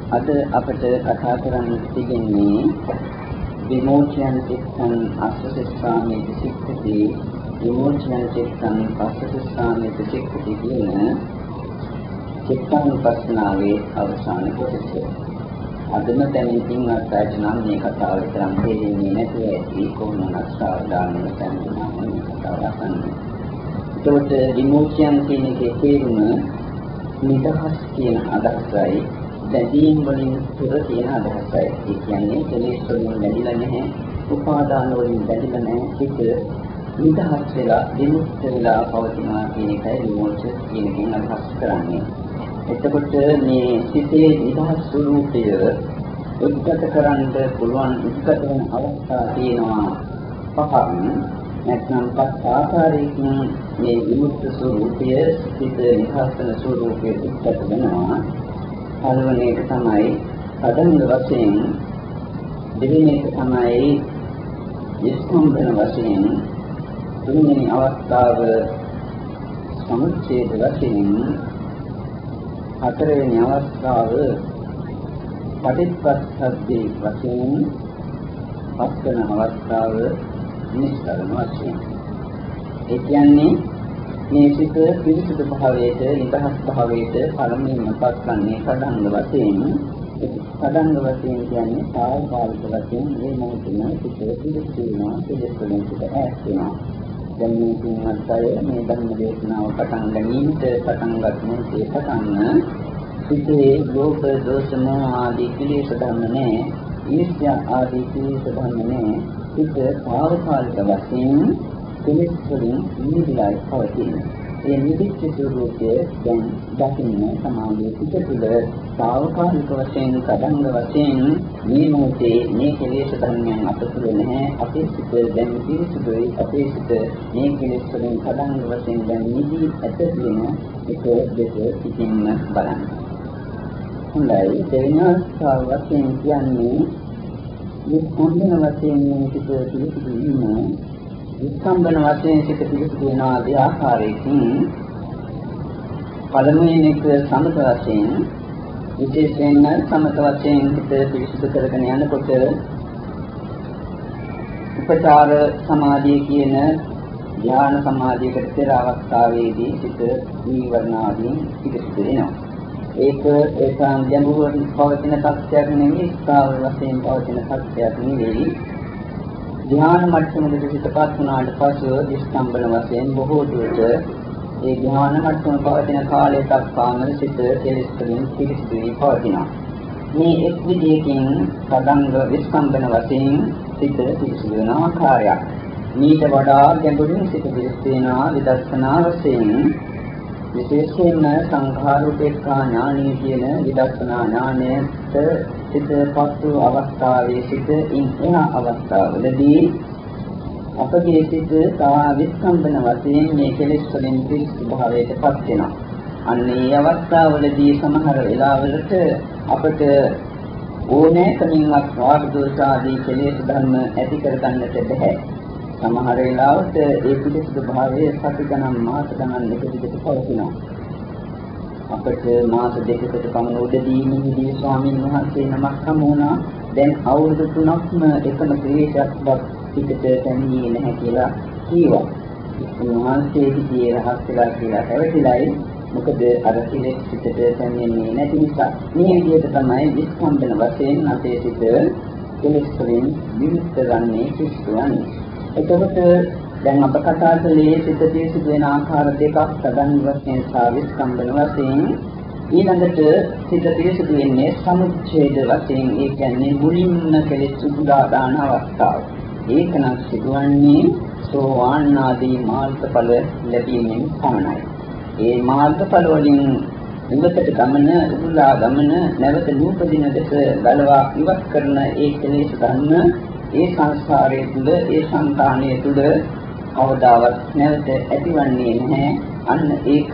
අද අපට කතා කරන්න තිබෙන්නේ විමෝචන චිත්තං අස්සසස්සාමේ සික්ඛති විමෝචන චිත්තං අස්සසස්සාමේ සික්ඛති කියන චිත්තානුපස්සනාවේ අවසාන කොටස. අදම දැනින් පින්වත් ආයතනම් මේ කතාව විතරක් දෙන්නේ නැතුව ඇති කොහොමද සාවධානව දැනගන්න මේ කතාව අහන්නේ. ඒකට විමෝචන කියන එකේ තේරුම නිදහස් කියන අදහසයි දැදීම් වලින් තුර තියෙන අදහසයි. ඒ කියන්නේ කෙලෙස් වලින් බැඳිලා නැහැ, උපාදාන වලින් බැඳිලා නැහැ, හිත නිදහස් වෙලා විමුක්ත වෙලා පවතිනවා කියන එකයි විමෝචන කියන එකෙන් අදහස් කරන්නේ. එතකොට මේ සිතේ නිදහස් ස්වરૂපය උද්ගත කරන්න පුළුවන් උද්ගත වෙන අවස්ථා තියෙනවා පහක්. නැත්නම් පස් ආකාරයකින් මේ විමුක්ත ස්වરૂපය සිත නිදහස් වෙන ස්වરૂපය උද්ගත වෙනවා. පළවෙනි එක තමයි අදංග වශයෙන්, දෙවෙනි එක තමයි විස්කම්බන වශයෙන්, තුන්වෙනි අවස්ථාව සමුච්ඡේද වශයෙන්, හතරවෙනි අවස්ථාව පටිච්චසමුප්පාදේ වශයෙන්, පස්වෙනි අවස්ථාව නිස්සාරණ වශයෙන්. ඒ කියන්නේ මේ සිත පිරිසුදු භාවයට, නිදහස් භාවයට පළමුවෙන්ම පත්වන්නේ සඩංග වශයෙන්. සඩංග වශයෙන් කියන්නේ සාවකාලික වශයෙන් මේ මොහොතේම සිත පිරිසුදු වෙනවා, පිළිස්සෙන් සිත ඈත් වෙනවා. දැන් මේ තුන්වත් අය මේ ධර්ම දේශනාව පටන් ගැනීමට පටන් ගන්න පටන් සිතේ ලෝභ, දෝෂ, මෝහ ආදී කිලේශ ධර්ම නැහැ, ඊර්ෂ්‍යා ආදී කිලේශ ධර්ම නැහැ. සිත සාවකාලික වශයෙන් කෙලෙස් වලින් නිවිලා පවතින. ඒ නිවිච්ච ස්වરૂපයේ දැන් දකින්න සමාධිය පිට තුළ සාවකාලික වශයෙන්, කඩංග වශයෙන් මේ මොහොතේ මේ කෙලෙස් ධර්මයන් අපතුල නැහැ. අපේ සිත දැන් පිරිසුදුයි. අපේ සිත මේ කෙලෙස් වලින් කඩංග වශයෙන් දැන් නිවි ඇත කියන එක දෙක පිටින්ම බලන්න. හොඳයි. දෙවෙනි අවස්ථාව වශයෙන් කියන්නේ මේ සම්බන්ධ වශයෙන් මේ සිත පිරිසුදු වීම, විස්කම්බන වශයෙන් සිත පිළිසුදු වෙන ආදී ආකාරයකින් පළමුවෙන් එක සමත වශයෙන්, විශේෂයෙන්ම සමත වශයෙන් සිත පිළිසුදු කරගෙන යනකොට උපචාර සමාධිය කියන ධ්‍යාන සමාධියකට පෙර අවස්ථාවේදී සිත නීවරණ ආදී පිළිසුදු වෙනවා. ඒක ඒකාන්ත ගැඹුරින් පවතින තත්ත්වයක් නෙවෙයි, ස්ථාවර වශයෙන් පවතින තත්ත්වයක් නෙවෙයි. ධ්‍යාන මට්ටමකට සිතපත් වුණාට පසු විස්කම්බන වශයෙන් බොහෝ දුරට ඒ ධ්‍යාන මට්ටම පවතින කාලය දක්වාම සිත කෙලෙස් වලින් පිරිසිදු වී පවතිනවා. මේ එක් විදියකින් සදංග විස්කම්බන වශයෙන් සිත පිරිසිදු වෙන ආකාරයක්. ඊට වඩා ගැඹුරින් සිත පිරිසිදු වෙනා විදර්ශනා වශයෙන්, විශේෂයෙන්ම සංඛාරුපේක්ඛා ඥානීය කියන විදර්ශනා ඥානයට සිතපත් වූ අවස්ථාවේ සිට එන අවස්ථාවලදී අපගේ සිත තා විස්කම්බන වශයෙන් මේ කෙලෙස් වලින් පිරිසිදු භාවයට පත් වෙනවා. අන්න ඒ අවස්ථාවලදී සමහර වෙලාවලට අපට ඕනෑකමින්වත් රාග දෝෂ ආදී කෙලෙස් ධර්ම ඇති කරගන්නට බැහැ. සමහර වෙලාවට ඒ පිළිසුදු භාවයේ සති ගණන්, මාස ගණන් එක දිගට පවතිනවා. අපට මාස දෙකකට පමණ උදදී මිහිදී ස්වාමීන් වහන්සේ නමක් හමු වුණා. දැන් අවුරුදු 3ක්ම එකම ප්‍රවේශයක්වත් පිටට පැමිණියේ නැහැ කියලා කීවා. උන්වහන්සේ කියේ රහස් වෙලා කියලා හැවටිලයි. මොකද අර කෙලෙස් පිටට පැමිණෙන්නේ නැති නිසා. මේ විදිහට තමයි විස්කම්බන වශයෙන් අපේ සිත කෙලෙස් වලින් විමුක්ත ගන්නේ, පිස්සුවන්නේ. එතකොට දැන් අප කතා කළේ සිත පිරිසිදු වෙන ආකාර දෙකක්, සදන් වශයෙන් සහ විස්කම්බන වශයෙන්. ඊළඟට සිත පිරිසිදු වෙන්නේ සමුච්ඡේද වශයෙන්. ඒ කියන්නේ මුලින්ම කෙලෙස් උපුඩා දාන අවස්ථාව. ඒක නම් සිදුවන්නේ සෝවාන් ආදී මාර්ගඵල ලැබීමෙන් පමණයි. ඒ මාර්ගඵල වලින් ඉවතට ගමන, උපුඩා ගමන, නැවත නූපදින දෙස ගලවා ඉවත් කරන ඒ කෙලෙස් ධර්ම ඒ සංස්කාරයේ තුල, ඒ සංකාණයේ තුල කවදාවත් නැවත ඇතිවන්නේ නැහැ. අන්න ඒක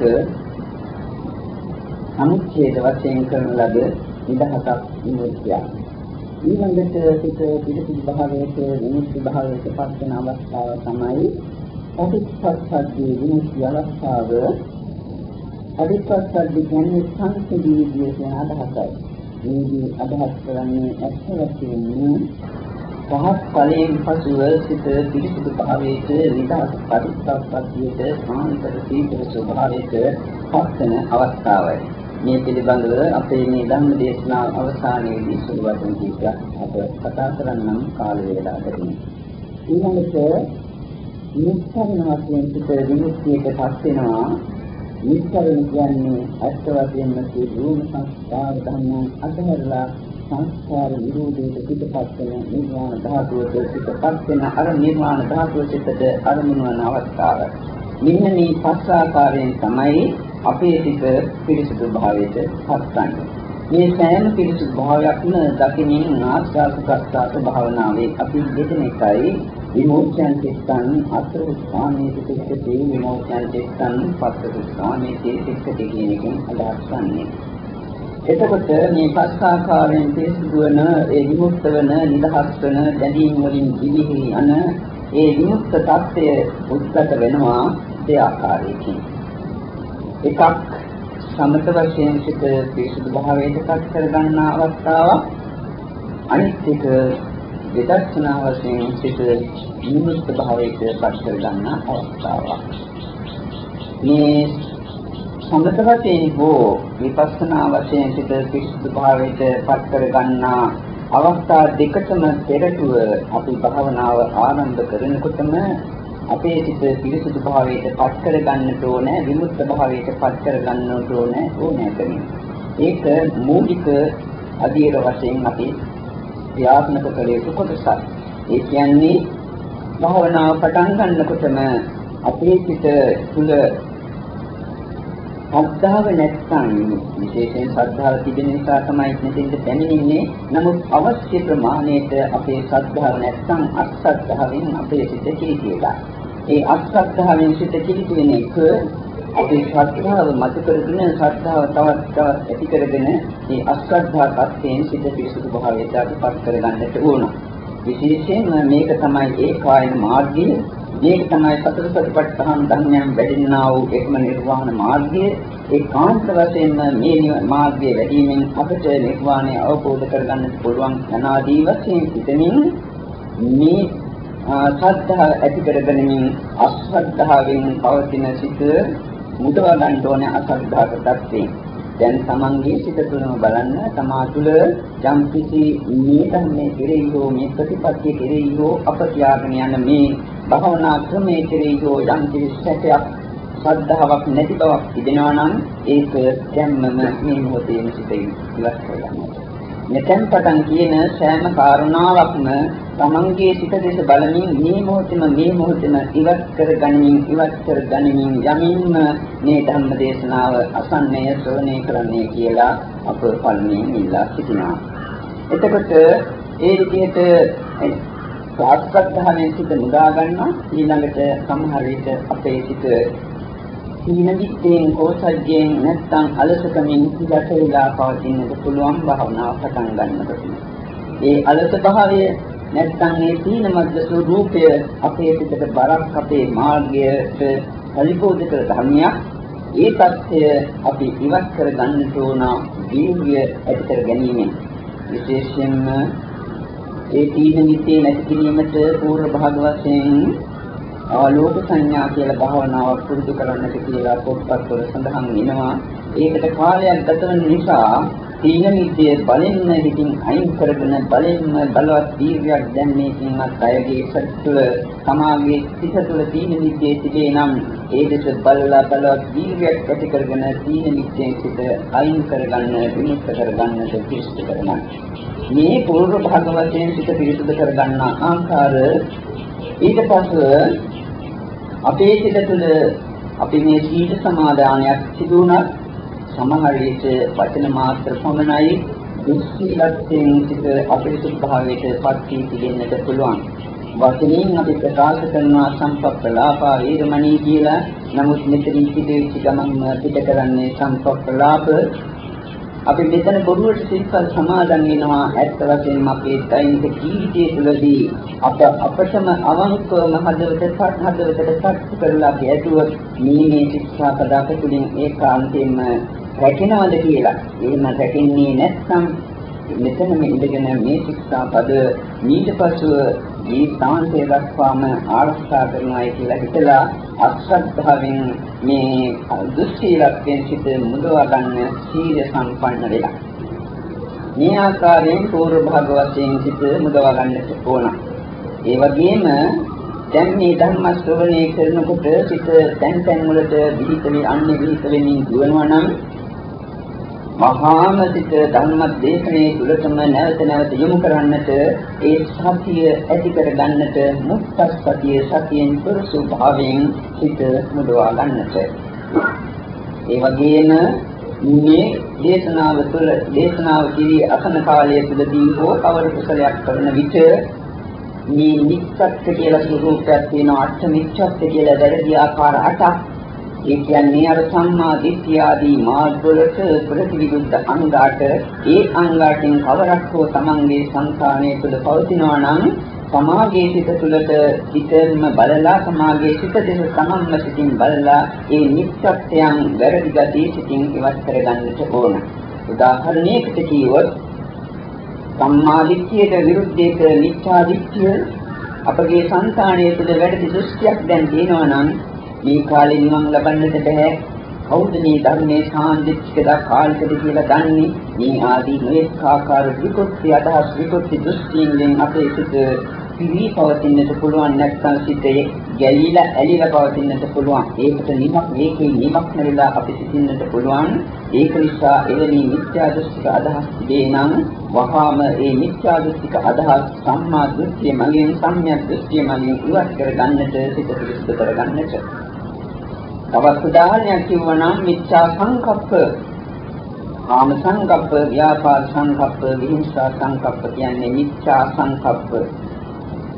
සමුච්ඡේද වශයෙන් කරන ලද නිදහසක් විමුක්තියක්. ඊළඟට සිත පිළිසිදු භාවයට, විමුක්ති භාවයට පත් වෙන අවස්ථාව තමයි පටිච්චසමුප්පාදයේ විමුක්ති අවස්ථාව. පටිච්චසමුප්පාද කියන්නේ සංසිද්ධිය කියන අදහසයි. මේදී අදහස් කරන්නේ ඇත්ත වශයෙන්ම පහත් ඵලයෙන් පසුව සිත පිරිසිදු භාවයට නිදහස් පරිස්සප්පතියට සාන්තර සීතල ස්වභාවයට පත්වන අවස්ථාවයි. මේ පිළිබඳව අපේ මේ ධම්ම දේශනාව අවසානයේදී සුළුවටින් කීපයක් අප කතා කරන්නම් කාල වේලාව දෙමින්. ඊළඟට නිස්සාරණ වශයෙන් සිත විමුක්තියට පත් වෙනවා. නිස්සාරණ කියන්නේ ඇත්ත වශයෙන්ම සියලුම සංස්කාර ධර්මයන් අතහැරලා සංස්කාර නිරෝධයට පිටපත් වෙන නිර්වාණ ධාතුවට පිටපත් වෙන අර නිර්වාණ ධාතුව සිතට අරමුණු වන අවස්ථාව. මෙන්න මේ පස් ආකාරයෙන් තමයි අපේ සිත පිරිසුදු භාවයට පත්වන්නේ. මේ සෑම පිරිසුදු භාවයක්ම දකිමින් ආස්වාද ප්‍රසආස භාවනාවේ අපි දෙතන එකයි විමුක්තියන් චිත්තං අතර ස්ථානයේ සිටිතේ විමුක්තියන් චිත්තං පස්ස ස්ථානයේ සිටිතේ කියන එකෙන් අදහස් ගන්නේ. එතකොට මේ පස් ආකාරයෙන් පිරිසුදු වන ඒ විමුක්ත වන නිදහස් වන දැනීම් වලින් දිවිහි යන ඒ විමුක්ත tattය උද්ගත වෙනවා ඒ ආකාරයකින්. එකක් සමත වශයෙන් සිට පිරිසුදු භාවයට පත් කර ගන්නා අවස්ථාවක්. අනිත් එක විදර්ශනා වශයෙන් සිට විමුක්ත භාවයට පත් කර ගන්නා අවස්ථාවක්. මේ සමත වශයෙන් හෝ විපස්සනා වශයෙන් සිට පිරිසුදු භාවයට පත් කර ගන්නා අවස්ථා දෙකටම පෙරටුව අපි භාවනාව ආරම්භ කරනකොටම අපේ සිත පිරිසුදු භාවයට පත් කර ගන්නට ඕනේ, විමුක්ත භාවයට පත් කර ගන්නට ඕනේ කෙනෙක්. ඒක මූලික අධීර වශයෙන් අපි ක්‍රියාත්මක කළ යුතු කොටසක්. ඒ කියන්නේ භාවනාව පටන් ගන්නකොටම අපේ සිත තුළ ශ්‍රද්ධාව නැත්නම් විශේෂයෙන් ශ්‍රද්ධාව තිබෙන නිසා තමයි මෙතෙන්ට පැමිණෙන්නේ. නමුත් අවශ්‍ය ප්‍රමාණයට අපේ ශ්‍රද්ධාව නැත්නම් අශ්‍රද්ධාවෙන් අපේ සිත කිලිටිලා. ඒ අශ්‍රද්ධාවෙන් සිත කිලිටි වෙන එක අපේ ශ්‍රද්ධාව මත කරගෙන ශ්‍රද්ධාව තවත් ඇති කරගෙන මේ අශ්‍රද්ධා tattයෙන් සිත පිරිසුදු භාවයට අපපත් කරගන්නට ඕන. විශේෂයෙන්ම මේක තමයි ඒකායන මාර්ගය. මේක තමයි සතර සතිපට්ඨාන ධර්මයන් වැඩෙන්නා වූ එකම නිර්වාණ මාර්ගය. ඒකාන්ත වශයෙන්ම මේ මාර්ගය වැඩිමින් අපට නිර්වාණය අවබෝධ කරගන්නට පුළුවන් යනාදී වශයෙන් හිතමින් මේ ශ්‍රද්ධාව ඇති කරගැනීමෙන් අශ්‍රද්ධාවෙන් පවතින සිත මුදවා ගන්න ඕනේ අශ්‍රද්ධාව tattයෙන්. දැන් තමන්ගේ සිත තුළම බලන්න තමා තුළ යම් කිසි මේ ධර්මයේ කෙරෙහි හෝ මේ ප්‍රතිපත්තිය කෙරෙහි හෝ අප කියාගෙන යන මේ භවනා ක්‍රමයේ කෙරෙහි හෝ යම් කිසි සැකයක් ශ්‍රද්ධාවක් නැති බවක් තිබෙනවා නම් ඒක දැම්මම මේ මොහොතේම සිත ඉවත් කරගන්නවා. මෙතෙන් පටන් කියන සෑම කාරණාවක්ම තමන්ගේ සිත දෙස බලමින් මේ මොහොතේම ඉවත් කරගනිමින් යමින්ම මේ ධම්ම දේශනාව අසන්නය ශ්‍රවණය කරන්නේ කියලා අප පළමුවෙන් ඉල්ලා සිටිනවා. එතකොට ඒ විදිහට සාස්ත්‍රඥාවෙන් සිත මුදා ගන්නවා. ඊළඟට සමහර විට අපේ සිත සීනදිත්තෙන් කෝසජ්ජෙන් නැත්නම් අලසකමින් යටේලා පවතින්නට පුළුවන් භාවනාව පටන් ගන්නකොට. ඒ අලස භාවය නැත්නම් මේ සීන මද්ද ස්වરૂපය අපේ පිටට බරක් අපේ මාර්ගයට පරිපෝෂක ධර්මයක්. ඒ தත්ය අපි ඉවත් කර ගන්නට ඕන වීර්ය ඇති කර ගැනීමෙන්. විශේෂයෙන්ම ඒ තීන නිත්තේ නැති කිරීමට පූර්ව භාග වශයෙන් ආලෝක සංඥා කියලා භාවනාවක් පුරුදු කරන්නට කියලා පොත්පත්වල සඳහන් වෙනවා. ඒකට කාලයක් ගත වෙන නිසා තීන නිත්තේ බලෙන්න හිතින් අයින් කරගෙන බලෙන්න බලවත් වීර්යයක් දැන්නේකින්වත් අයගේ සිත තුළ සමාගයේ සිත තුළ තීන නිත්තේ තිබේ නම් ඒ දෙස බලලා බලවත් වීර්යයක් ඇති කරගෙන තීන නිත්තේ සිත අයින් කරගන්න විමුක්ත කරගන්නට පිළිස්ත කරනවා. මේ පූර්ව භාග වශයෙන් සිත පිරිසුදු කරගන්න ආකාර ඊට පස්ව අපේ සිත තුළ අපි මේ සීල සමාදානයක් සිදු වුණත් සමහර විට වචන මාත්‍ර පමණයි දුස්සීලයෙන් සිත අපිරිසුදු භාවයට පත් වී තිබෙන්නට පුළුවන්. වචනෙන් අපි ප්‍රකාශ කරනවා සම්පප්පලාපා වේරමණී කියලා. නමුත් මෙතනින් පිටෙච්ච ගමන්ම පිට කරන්නේ සම්පප්පලාප. අපි මෙතන බොරුවට සිල්පල් සමාදන් වෙනවා. ඇත්ත වශයෙන්ම අපේ දෛනික ජීවිතයේ තුළදී අපටම අවංකවම හදවතට සත්‍ය කරලා ගැටුවොත් මේ ශික්ෂාපදක තුළින් ඒකාන්තයෙන්ම රැකෙනවද කියලා. එහෙම රැකෙන්නේ නැත්නම් මෙතන මේ ඉඳගෙන මේ ශික්ෂාපද ඊට පසුව මේ සාන්තය දක්වාම ආරක්ෂා කරනවායි කියලා හිතලා අශ්‍රද්ධාවෙන් මේ දුස්සීලත්වයෙන් සිට මුදවා ගන්න සීල සම්පන්න වෙලා. මේ ආකාරයෙන් පූර්ව භාග වශයෙන් සිට මුදවා ගන්නට ඕන. ඒ වගේම දැන් මේ ධර්ම ශ්‍රවණය කරනකොට සිට තැන් තැන් වලට විහිදෙමින් අන්නේ විහිද වෙමින් දුවනවා නම් මහාම සිට ධර්ම දේශනේ තුලතම නැවත නැවත යොමු කරන්නට ඒ සතිය ඇති කර ගන්නට මුක්තස්සතිය සතියෙන් පුරුසු භාවයෙන් සිට මුදවා ගන්නට. ඒ වගේම මේ දේශනාව කිරී අසන කාලය තුලදී හෝ කවර කුසලයක් කරන විට මේ නිච්ඡත්ත කියලා ස්වરૂපයක් තියෙනවා අට නිච්ඡත්ත කියලා වැරදි ආකාර 8ක්. ඒ කියන්නේ අර සම්මා දිට්ඨිය ආදී මාර්ගවලට ප්‍රතිවිරුද්ධ අංගාට ඒ අංගාටින් කවරක් හෝ තමන්ගේ සංකාණය තුළ පවතිනවා නම් සමාගයේ සිත තුළට සිතම බලලා සමාගයේ සිත දෙස තමන්ම සිතින් බලලා ඒ නිත්‍යත්වයන් වැරදි ගති සිතින් ඉවත් කරගන්නට ඕන. උදාහරණයකට කිව්වොත් සම්මා දිට්ඨියට විරුද්ධයක මිච්ඡා දිට්ඨිය අපගේ සංකාණය තුළ වැරදි දෘෂ්ටියක් දැන් තියෙනවා නම් මේ කාලේ නිවන් ලබන්නට බෑ. කවුද මේ ධර්මයේ සාන්දිටිකද කාලිකද කියලා දන්නේ? මේ ආදී නොඑක ආකාර විකෘති අදහස් විකෘති දෘෂ්ටියෙන් අපේ සිත පිරී පවතින්නට පුළුවන් නැත්නම් සිතේ ගැලීලා ඇලිලා පවතින්නට පුළුවන්. ඒකට මේකේ නිමක් නැරිලා අපි සිටින්නට පුළුවන්. ඒක නිසා එවැනි මිත්‍යා දෘෂ්ටික අදහස් තිබේ නම් වහාම ඒ මිත්‍යා දෘෂ්ටික අදහස් සම්මා දෘෂ්ටිය මගින් සම්‍යක් දෘෂ්ටිය මගින් ඉවත් කර ගන්නට සිත පිරිසිදු කර ගන්නට. තවත් උදාහරණයක් කිව්වනම් මිච්ඡා සංකප්ප, කාම සංකප්ප, ව්‍යාපාද සංකප්ප, විහිංසා සංකප්ප කියන්නේ මිච්ඡා සංකප්ප.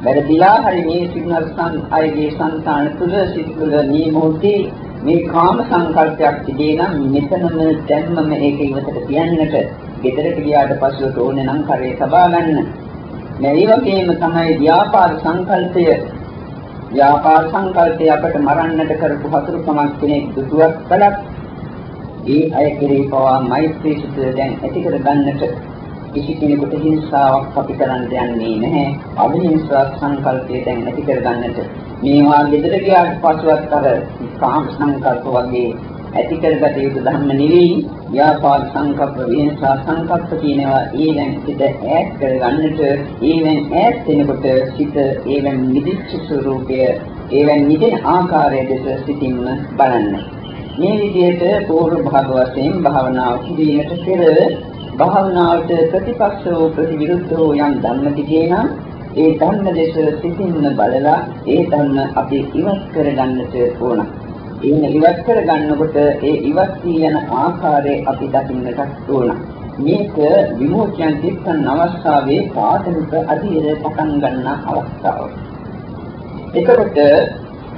වැරදිලා හරි මේ සිග්නල්සන් අයගේ සංතාන තුල සිතුල නියමෝටි මේ කාම සංකල්පයක් තිබේ නම් මෙතනම දැන්මම ඒක ඉවතට තියන්නට, ගෙදරට ගියාට පස්සෙ ඕනේ නම් කරේ සබා ගන්න. මේ වගේම තමයි ව්‍යාපාද සංකල්පය. ව්‍යාපාර සංකල්පය අපට මරන්නට කරපු හතුරුකමක් කෙනෙක් දුටුවක් කළත් ඒ අය කෙරෙහි පවා මෛත්‍රී සිත දැන් ඇති කර ගන්නට කිසි කෙනෙකුට හිංසාවක් අපි කරන්න යන්නේ නැහැ. අවිහිංසා සංකල්පය දැන් ඇති කර ගන්නට මේවා ගෙදර ගියාට පස්සෙවත් අර කාම සංකල්ප වගේ ඇති කරගත යුතු ධර්ම නෙවෙයි. ව්‍යාපාද සංකල්ප, විහිංසා සංකල්ප කියනවා ඒවෙන් සිත ඈත් කර ගන්නට. ඒවෙන් ඈත් වෙනකොට සිත ඒවෙන් නිදිච්ච ස්වરૂපය, ඒවෙන් නිදෙන ආකාරය දෙස සිතින්ම බලන්න. මේ විදිහට පූර්ව භාග වශයෙන් භාවනාව කිරීමට පෙර භාවනාවට ප්‍රතිපක්ෂව ප්‍රතිවිරුද්ධව යම් ධර්ම තිබේනම් ඒ ධර්ම දෙස සිතින්ම බලලා ඒ ධර්ම අපි ඉවත් කර ගන්නට ඕන. එහෙම ඉවත් කර ගන්නකොට ඒ ඉවත් වී යන ආකාරය අපි දකින්නට ඕන. මේක විමුක්තියන් තිස්සන අවස්ථාවේ පාදනික අධීර පටන් ගන්න අවස්ථාව. එතකොට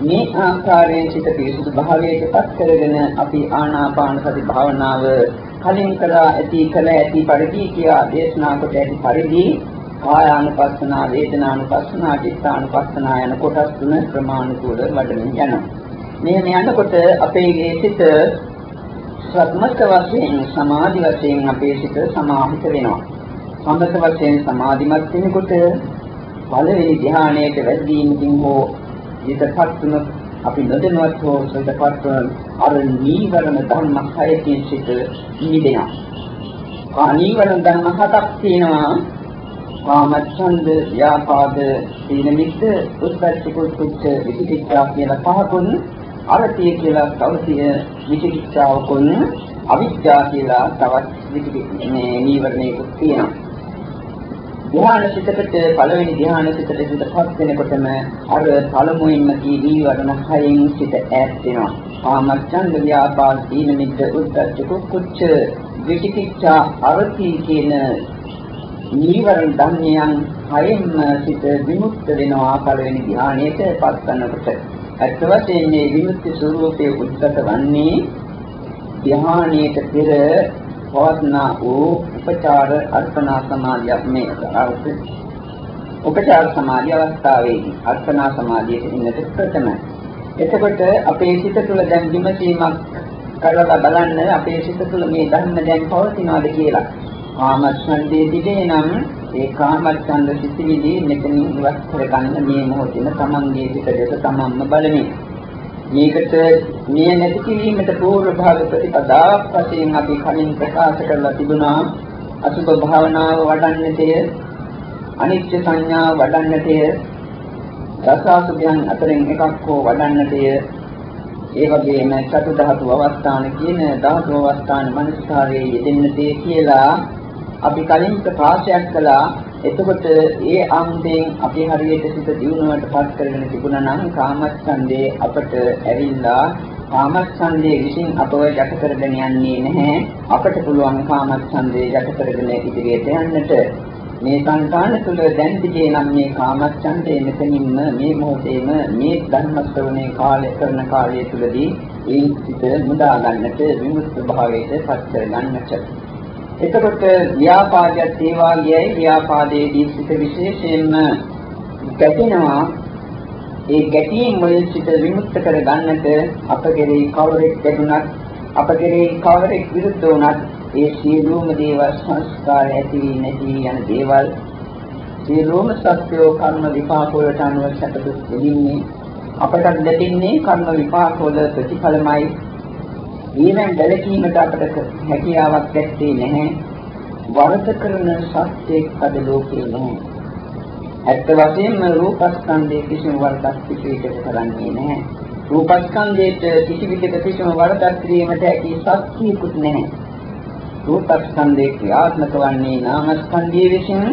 මේ ආකාරයෙන් සිත පිරිසුදු භාවයට පත් කරගෙන අපි ආනාපාන සති භාවනාව කලින් කළා ඇති පරිදි කියා දේශනා කොට ඇති පරිදි කායානුපස්සනා, වේදනානුපස්සනා, චිත්තානුපස්සනා යන කොටස් තුන ප්‍රමාණිකව වඩමින් යනවා. මෙහෙම යනකොට අපේ සිත සත්මත් වශයෙන් සමාධි වශයෙන් අපේ සිත සමාහිත වෙනවා. සම්මත වශයෙන් සමාධිමත් වෙනකොට පළවෙනි ධ්‍යානයට වැඩිමින් හෝ ඊටපත් තුන අපි නොදැනුවත් හෝ සුද්ධපත් අර නීවරණ ධර්ම හයකින් සිට නිදෙනවා. නීවරණ ධර්ම හතක් තියෙනවා. කාමච්ඡන්ද, ව්‍යාපාද, සීල මිද්ද, උද්ධච්ච කුච්ච විචිකිච්ඡා කියලා පහකුන්, අරතිය කියලා තවතිය විචිකිච්ඡාවකුන්, අවිද්‍යාව කියලා තවත් නීවරණයකුත් තියෙනවා. ධ්‍යාන සිතකට පළවෙනි ධ්‍යාන සිතට සිතපත් වෙනකොටම අර පළමුවෙන්ම කී නීවරණ හයෙන් සිත ඈත් වෙනවා. කාමච්ඡන්ද, ව්‍යාපාද, සීල මිද්ද, උද්ධච්ච කුච්ච විචිකිච්ඡා, අරතිය කියන නීවරණ ධර්මයන් හයෙන්ම සිත විමුක්ත වෙනවා පළවෙනි ධ්‍යානයට පත් කරනකොට. අත් වශයෙන් මේ විමුක්ති ස්වરૂපයේ උද්ගත වන්නේ ධ්‍යානයට පෙර පවත්නා වූ උපචාර අර්පණා සමාධියක් මේ උපචාර සමාධිය අවස්ථාවේදී අර්පණා සමාධියට ඉන්නට ප්‍රථමයි. එතකොට අපේ සිත තුළ දැන් විමසීමක් කරලා බලන්න අපේ සිත තුළ මේ ධර්ම දැන් පවතිනවද කියලා. කාමච්ඡන්දේ තිබේ නම් ඒ කාමච්ඡන්ද සිතිවිලි මෙතනින් ඉවත් කරගන්න මේ මොහොතේම තමන්ගේ පිටදෙස තමන්ම බලමින් මේකට මේ නැති කිරීමට පූර්ව භාග ප්‍රතිපදාවක් වශයෙන් අපි කලින් ප්‍රකාශ කරලා තිබුණා අසුභ භාවනාව වඩන්නටය අනිත්‍ය සංඥාව වඩන්නටය දසාසුභයන් අතරින් එකක් හෝ වඩන්නටය ඒ වගේම චතු ධාතු අවස්ථාන කියන ධාතු අවස්ථාන මනසකාරයේ යෙදෙන්නටය කියලා අපි කලින් ප්‍රකාශයක් කළා. එතකොට ඒ අන්තයෙන් අපි හරියට සිත දියුණුවට පත් කරගෙන තිබුණා නම් කාමච්ඡන්දේ අපට ඇවිල්ලා කාමච්ඡන්දේ විසින් අපව යට කරගෙන යන්නේ නැහැ. අපට පුළුවන් කාමච්ඡන්දේ යට කරගෙන ඉදිරියට යන්නට. මේ සංකාන තුල දැන් තිබේ නම් මේ කාමච්ඡන්දේ මෙතනින්ම මේ මොහොතේම මේ ධර්ම ශ්‍රවණේ කාලය කරන කාලය තුලදී ඒ සිත මුදා ගන්නට විමුක්ත භාවයට පත් කර ගන්නට. එතකොට ව්‍යාපාදයක් ඒ වාගේයි ව්‍යාපාදයේදී සිත විශේෂයෙන්ම ගැටෙනවා. ඒ ගැටීම් වලින් සිත විමුක්ත කර ගන්නට අප කෙරෙහි කවරෙක් ගැටුණත් අප කෙරෙහි කවරෙක් විරුද්ධ වුණත් ඒ සියලුම දේවල් සංස්කාර ඇති නැති යන දේවල් සියලුම සත්‍යෝ කර්ම විපාක වලට අනුව සැපදුක් දෙන්නේ අපට ලැබෙන්නේ කර්ම විපාක වල ප්‍රතිඵලමයි. ඊමෙන් දැලකීමට අපට හැකියාවක් නැත්තේ නැහැ. වරද කරන සත්‍යයක් අද ලෝකේ නැහැ. ඇත්ත වශයෙන්ම රූපස්කන්ධයේ කිසිම වරදක් පිළිපෙට කරන්නේ නැහැ. රූපස්කන්ධයට කිසි විදිහක කිසිම වරදක් කිරීමට හැකි ශක්තියකුත් නැහැ. රූපස්කන්ධේ ක්‍රියාත්මක වන්නේ නාමස්කන්ධයේ විසින්.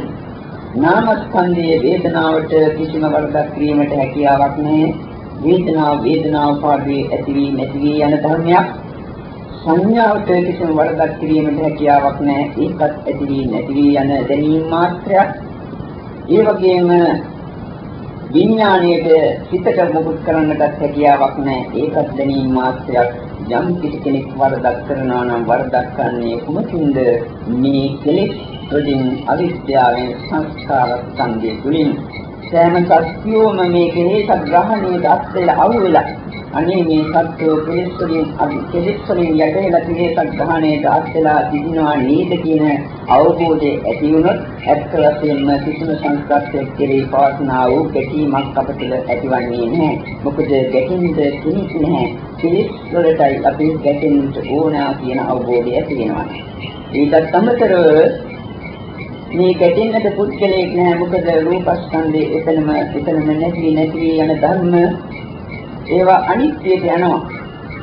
නාමස්කන්ධයේ වේදනාවට කිසිම වරදක් කිරීමට හැකියාවක් නැහැ. වේදනාව පාඩුවේ ඇති වී නැති වී යන ධර්මයක්. සංඥාවට කිසිම වරදක් කිරීමට හැකියාවක් නැහැ. ඒකත් ඇති වී නැති වී යන දැනීම මාත්‍රයක්. ඒ වගේම විඥාණයට හිතට මොකුත් කරන්නටත් හැකියාවක් නැහැ. ඒකත් දැනීම මාත්‍රයක්. යම් කිසි කෙනෙක් වරදක් කරනවා නම් වරදක් කරන්නේ කුමකින්ද? මේ කෙලෙස් වලින් අවිද්‍යාවෙන් සංස්කාර සංගේ තුලින් සෑම සත්‍යෝම මේ කෙලෙස් ග්‍රහණයට අත්දැලා අවුලලා අනේ මේ සත්‍යෝ කෙලෙස් වලින් කෙලෙස් වලින් යටේලා කෙලෙස් ග්‍රහණයට අත්දැලා තිබෙනවා නේද කියන අවබෝධය ඇති වුණොත් ඇත්ත වශයෙන්ම කිසිම සංස්කාරයක් කෙරෙහි පවස්නා වූ ගැටීමක් අපට ඇතිවන්නේ නැහැ. මොකද ගැටෙන්න කෙනෙක් නැහැ. කෙලෙස් වලටයි අපි ගැටෙන්න ඕනා කියන අවබෝධය ඇති වෙනවා. ඒකත් අමතරව මේ ගැටෙන්නට පුද්ගලයෙක් නැහැ. මොකද රූපස්කන්ධයේ එතනම නැති යන ධර්ම ඒවා අනිත්‍යයට යනවා.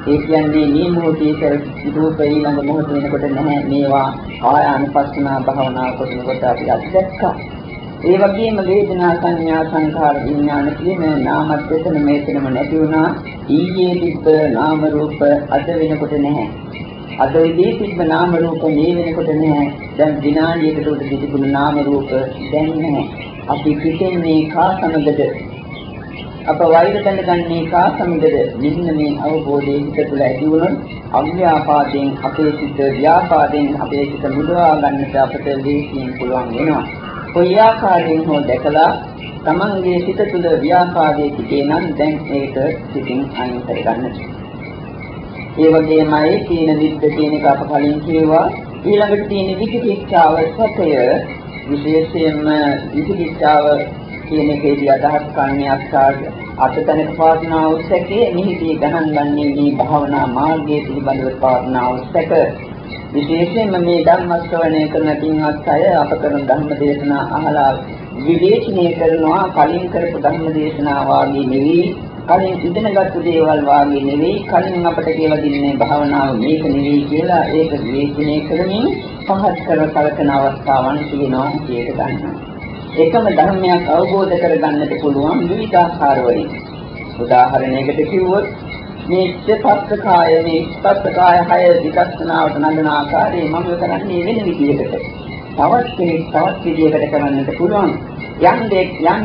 ඒ කියන්නේ මේ මොහොතේ රූප ඊළඟ මොහොත වෙනකොට නැහැ. මේවා කායානුපස්සනා භාවනා කරනකොට අපි අත්දැක්කා. ඒ වගේම වේදනා සංඥා සංඛාර විඥාන කියන නාමත් මෙතනම නැති වුණා. ඊයේ තිබ්බ නාම රූප අද වෙනකොට නැහැ. අද ඉදී තිබ්බ නාම රූප මේ වෙනකොට නැහැ. දැන් විනාඩියකට උඩ තිබුණු නාම රූප දැන් නැහැ. අපි පිටින්නේ කා සමගද අප වෛර දැනගන්නේ කා සමගද? මෙන්න මේ අවබෝධයේ හිත තුළ ඇති වුණොත් අව්‍යාපාදයෙන් අපේ සිත ව්‍යාපාදයෙන් අපේ සිත මුදවා ගන්නට අපට ලේසියෙන් පුළුවන් වෙනවා. කොයි ආකාරයෙන් හෝ දැකලා තමන්ගේ සිත තුළ ව්‍යාපාදයේ තිබේ නම් දැන් ඒක සිතින් අයින් කරගන්න. ඒ වගේමයි තීන විද්ද කියන එක අප කලින් කියවා. ඊළඟට තියෙන විචිකිච්ඡාව සත්‍ය විශේෂයෙන්ම විචිකිච්ඡාව කියන එකේදී අදහස් කරන්නේ අත්‍යතනක පාස්නා උත්සකයේ නිහිතී ගණන් ගන්නේ මේ භාවනා මාර්ගයේ පිළිබඳව පාස්නා උත්සක. විශේෂයෙන්ම මේ ධර්ම ශ්‍රවණය කරන පින්වත් අය අප කරන ධර්ම දේශනා අහලා විවේචනය කරනවා. කලින් කරපු ධර්ම දේශනා වාගේ නෙවෙයි, කලින් ඉගෙනගත්තු දේවල් වාගේ නෙවෙයි, කලින් අපට කියලා දෙන්නේ භාවනාව මේක නෙවෙයි කියලා ඒක විවේචනය කරමින් පහත් කර කලකන අවස්ථාවන් තියෙනවා කියලා ගන්නවා. එකම ධර්මයක් අවබෝධ කරගන්නට පුළුවන් විවිධාකාර වලින්. උදාහරණයකට කිව්වොත් මේ චේතස්කාය මේ ස්පස්කාය හය විකල්පනාවට නඳන ආකාරයේ මම කරන්නේ වෙන විදිහකට. තවත් විදිහකට කරන්නට පුළුවන්. යම්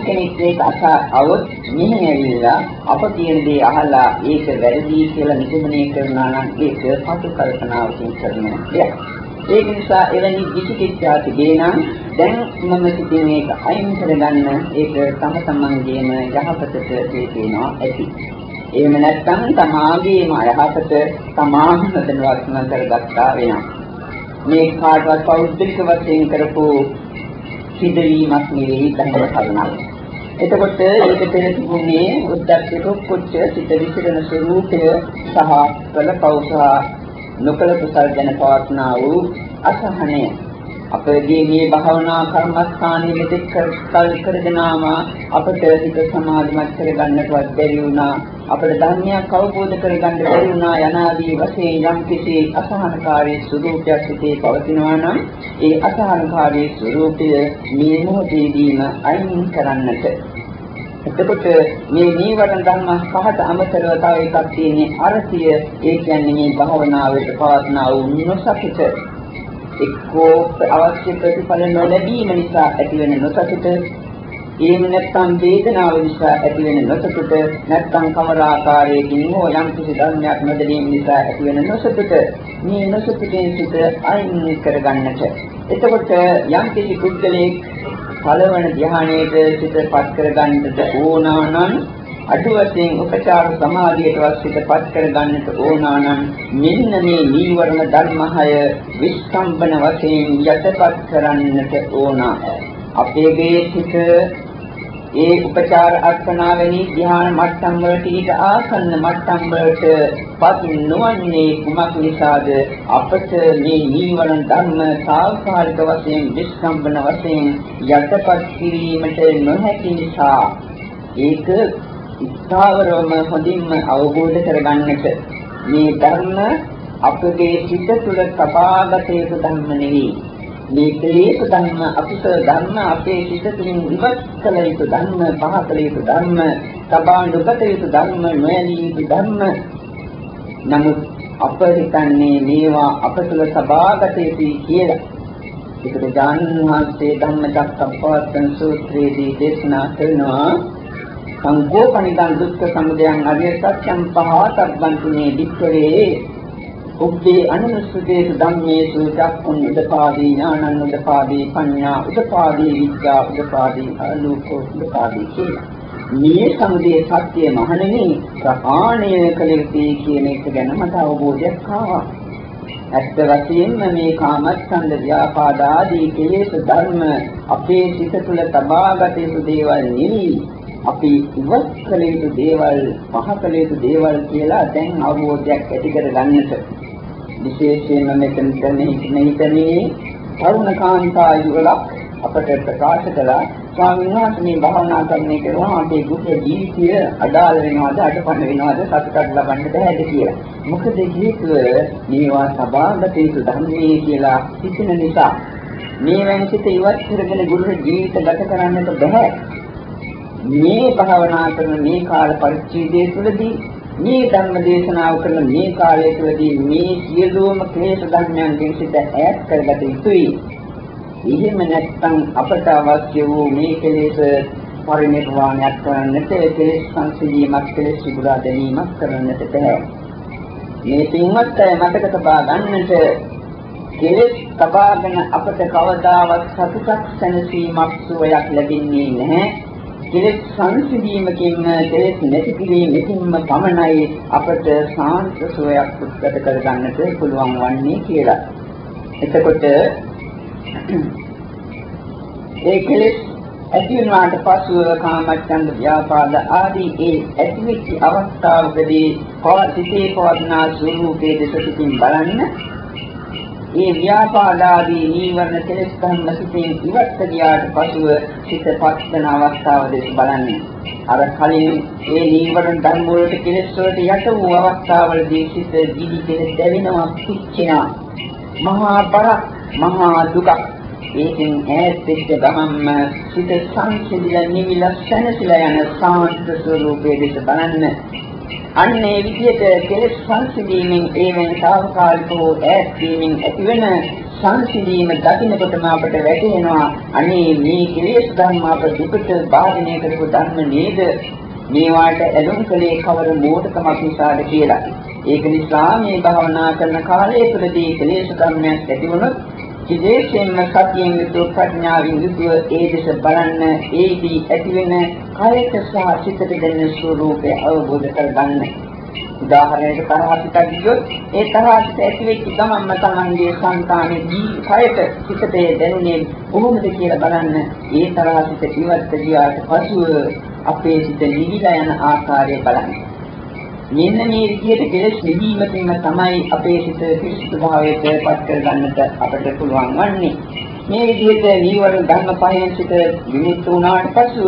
කෙනෙක් ඒක අසවොත් මෙහෙ ඇවිල්ලා අප කියන දේ අහලා ඒක වැරදි කියලා නිගමනය කරනවා නම් ඒක පසු කල්පනාවකින් කරන දෙයක්. ඒක නිසා එවැනි විචිකිච්ඡා තිබේ නම් දැන් මම සිටින මේක අයින් කරගන්න ඒක තමන්ගේම යහපතට හේතුනවා ඇති. එහෙම නැත්නම් තමාගේම යහපත තමාම හදනවත්ම කරගත්තා වෙනවා. මේ කාටවත් පෞද්ගලික වශයෙන් කරපු සිදුවීමක් නෙවෙයි ධර්ම කරුණාව. එතකොට ඒක පෙර තිබුණේ උද්දච්චක කුච්ච සිත විසිරෙන ස්වરૂපය සහ කළ පෞසා නොකල කුසල් ගැන පවත්නා වූ අසහනය. අපගේ මේ භාවනා කර්මස්ථානයේ මෙතෙක් කල් කරගෙන අපට හිත සමාධිමත් කරගන්නටවත් බැරි වුණා. අපට ධර්මයක් අවබෝධ කරගන්න බැරි වුණා යනාදී වශයෙන් යම් කිසි අසහනකාරී ස්වરૂපයක් සිටේ පවතිනවා නම් ඒ අසහනකාරී ස්වરૂපය මේ මොහොතේදීම අයින් කරන්නට. එතකොට මේ නීවරණ ධර්ම පහට අමතරව තව එකක් තියෙන්නේ අරතිය. ඒ කියන්නේ මේ භාවනාවේ පවත්නා වූ නොසකිත. එක්කෝ අවශ්‍ය ප්‍රතිඵල නොලැබීම නිසා ඇතිවන නොසතුට, එහෙම නැත්නම් වේදනාව නිසා ඇතිවන නොසතුට, නැත්නම් කවර ආකාරයකින් හෝ යම් කිසි ධර්මයක් නොදැනීම නිසා ඇතිවන නොසතුට, මේ නොසතුටෙන් සිත අයින් කරගන්නට. එතකොට යම් කිසි පුද්ගලයෙක් පළවන ධ්‍යානයේ සිතපත් කරගන්නට ඕනා නම් අඩු වශයෙන් උපචාර සමාධියටවත් සිතපත් කරගන්නට ඕනා නම් මෙන්න මේ නීවරණ ධර්මහය විස්කම්බන වශයෙන් යටපත් කරන්නට ඕනා. අපේගේ සිත ඒ උපචාර අර්පණාවෙනි ධ්‍යාන මට්ටම් වලට ඊට ආසන්න මට්ටම් වලට පත් නොවන්නේ කුමක් නිසාද? අපට මේ නීවරණ ධර්ම සාල්කාලික වශයෙන් විස්කම්බන වශයෙන් යටපත් කිරීමට නොහැකි නිසා. ඒක ඉස්තාවරම හොඳින්ම අවබෝධ කරගන්නට මේ ධර්ම අපගේ සිත තුළ තබාගත යුතු ධර්ම නෙවෙයි. මේ ක්ලේශ ධර්ම, අකුසල ධර්ම අපේ සිත තුළින් ඉවත් කළ යුතු ධර්ම, පහ කළ යුතු ධර්ම, තබා නොගත යුතු ධර්ම, නොයලී යුතු ධර්ම. නමුත් අප හිතන්නේ මේවා අප තුළ තබාගත යුතුයි කියලා. ඒකට ජානහන්සේ ධම්මචක්කප්පවත්තන සූත්‍රයේදී දේශනා කරනවා සංකෝපනිකං දුක්ඛ සමුදයං අරිය සත්‍යං පහතබ්බන්තුනේ වික්ඛවේ උබ්බේ අනුස්සතේ ධම්මේසු චක්ඛුන් උදපාදී ඥානං උදපාදී පඤ්ඤා උදපාදී විද්‍යා උදපාදී ආලෝකෝ උදපාදී කියලා. මේ සමුදය සත්‍ය මහණෙනි ප්‍රහාණය කළ යුතුයි කියන එක ගැන මට අවබෝධයක් ආවා. ඇත්ත වශයෙන්ම මේ කාමච්ඡන්ද ව්‍යාපාද ආදී කෙලෙස් ධර්ම අපේ සිත තුළ තබාගත යුතු දේවල් නෙවෙයි. අපි ඉවත් කළ යුතු දේවල්, පහ කළ යුතු දේවල් කියලා දැන් අවබෝධයක් ඇති කර ගන්නට. විශේෂයෙන්ම මෙතන මෙතනදී තරුණ කාන්තා යුගලක් අපට ප්‍රකාශ කළා ස්වාමීන් වහන්සේ මේ භාවනා කරන්නේ කරනවා අපේ ගුරු ජීවිතය අදාළ වෙනවද, අඩපණ වෙනවද, සතුටක් ලබන්න බැහැද කියලා. මොකද හේතුව මේවා සබාගත යුතු ධර්මයේ කියලා හිතන නිසා. මේ වෙනසිත ඉවත් කරගෙන ගුරු ජීවිත ගත කරන්නට බැහැ. මේ භාවනා කරන මේ කාල පරිච්ඡේදය තුළදී මේ ධර්ම දේශනාව කරන මේ කාලය තුළදී මේ සියලුම ක්ලේශ ධර්මයන්ගෙන් සිත ඈත් කරගත යුතුයි. එහෙම නැත්නම් අපට අවශ්‍ය වූ මේ කෙලෙස් පරිණිරවාණයක් කරන්නට, කෙලෙස් සංසිඳීමක්, කෙලෙස් විගුණා දැමීමක් කරන්නට බෑ. මේ පින්වත් අය මතක තබා ගන්නට කෙලෙස් තබාගෙන අපට කවදාවත් සතුටක් සැනසීමක් සුවයක් ලැබෙන්නේ නැහැ. කෙලෙස් සංසිඳීමකින්, කෙලෙස් නැති කිරීමකින්ම පමණයි අපට සාන්ත සුවයක් උත්පත් කරගන්නට පුළුවන් වන්නේ කියලා. එතකොට ඒ කෙලෙස් ඇති වුණාට පසුව කාමච්ඡන්ද ව්‍යාපාද ආදී ඒ ඇතිවෙච්ච අවස්ථාවකදී සිතේ පවත්නා ස්වરૂපයේ දෙස සිතින් බලන්න. ඒ ව්‍යාපාද ආදී නීවරණ කෙලෙස් ධර්ම සිතින් ඉවත් ගියාට පසුව සිත පස්සන අවස්ථාව දෙස බලන්න. අර කලින් ඒ නීවරණ ධර්ම වලට කෙලෙස් වලට යට වූ අවස්ථාවලදී සිත දිවි කෙලෙස් දැවෙනවා, පිච්චෙනවා. මහා බරක්, මහා දුකක්. ඒකෙන් ඈත් වෙච්ච ගමන්ම සිත සංසිඳිලා නිවිලා සැනසීලා යන සාන්ත ස්වરૂපයේ දෙස බලන්න. අන්නේ විදියට කෙලෙස් සංසිඳීමෙන් ඒවෙන් සාවකාලිකව ඈත් වීමෙන් ඇතිවන සංසිඳීම දකින්නකොටම අපට වැටහෙනවා අනේ මේ කෙලෙස් ධර්ම අප දුකට බාධනය කරපු ධර්ම නේද? මේවාට ඇලුම් කලේ කවර මෝඩකමක් නිසාද කියලා. ඒක නිසා මේ භාවනා කරන කාලය තුළදී කෙලෙස් ධර්මයක් ඇති වුණොත් විශේෂයෙන්ම සතියෙන් යුතුව ප්‍රඥාවෙන් යුතුව ඒ දෙස බලන්න, ඒදී ඇතිවෙන කායක සහ චිත්තක දැනෙන ස්වરૂපය අවබෝධ කරගන්න. උදාහරණයකට තරහසිතක් ගියොත් ඒ තරහසිත ඇති වෙච්ච ගමන්ම තමන්ගේ සංකාමයේ කයට සිතේ දැනුනේ කොහොමද කියලා බලන්න. ඒ තරහසිත ඉවත් ගියාට පසුව අපේ සිත නිවිලා යන ආකාරය බලන්න. මෙන්න මේ විදිහට කෙලෙස් නිවීමකින්ම තමයි අපේ සිත පිරිසිදු භාවයට පත් කරගන්නට අපට පුළුවන් වන්නේ. මේ විදිහට නීවරණ ධර්ම පහෙන් සිත විමුක්ත වුණාට පසුව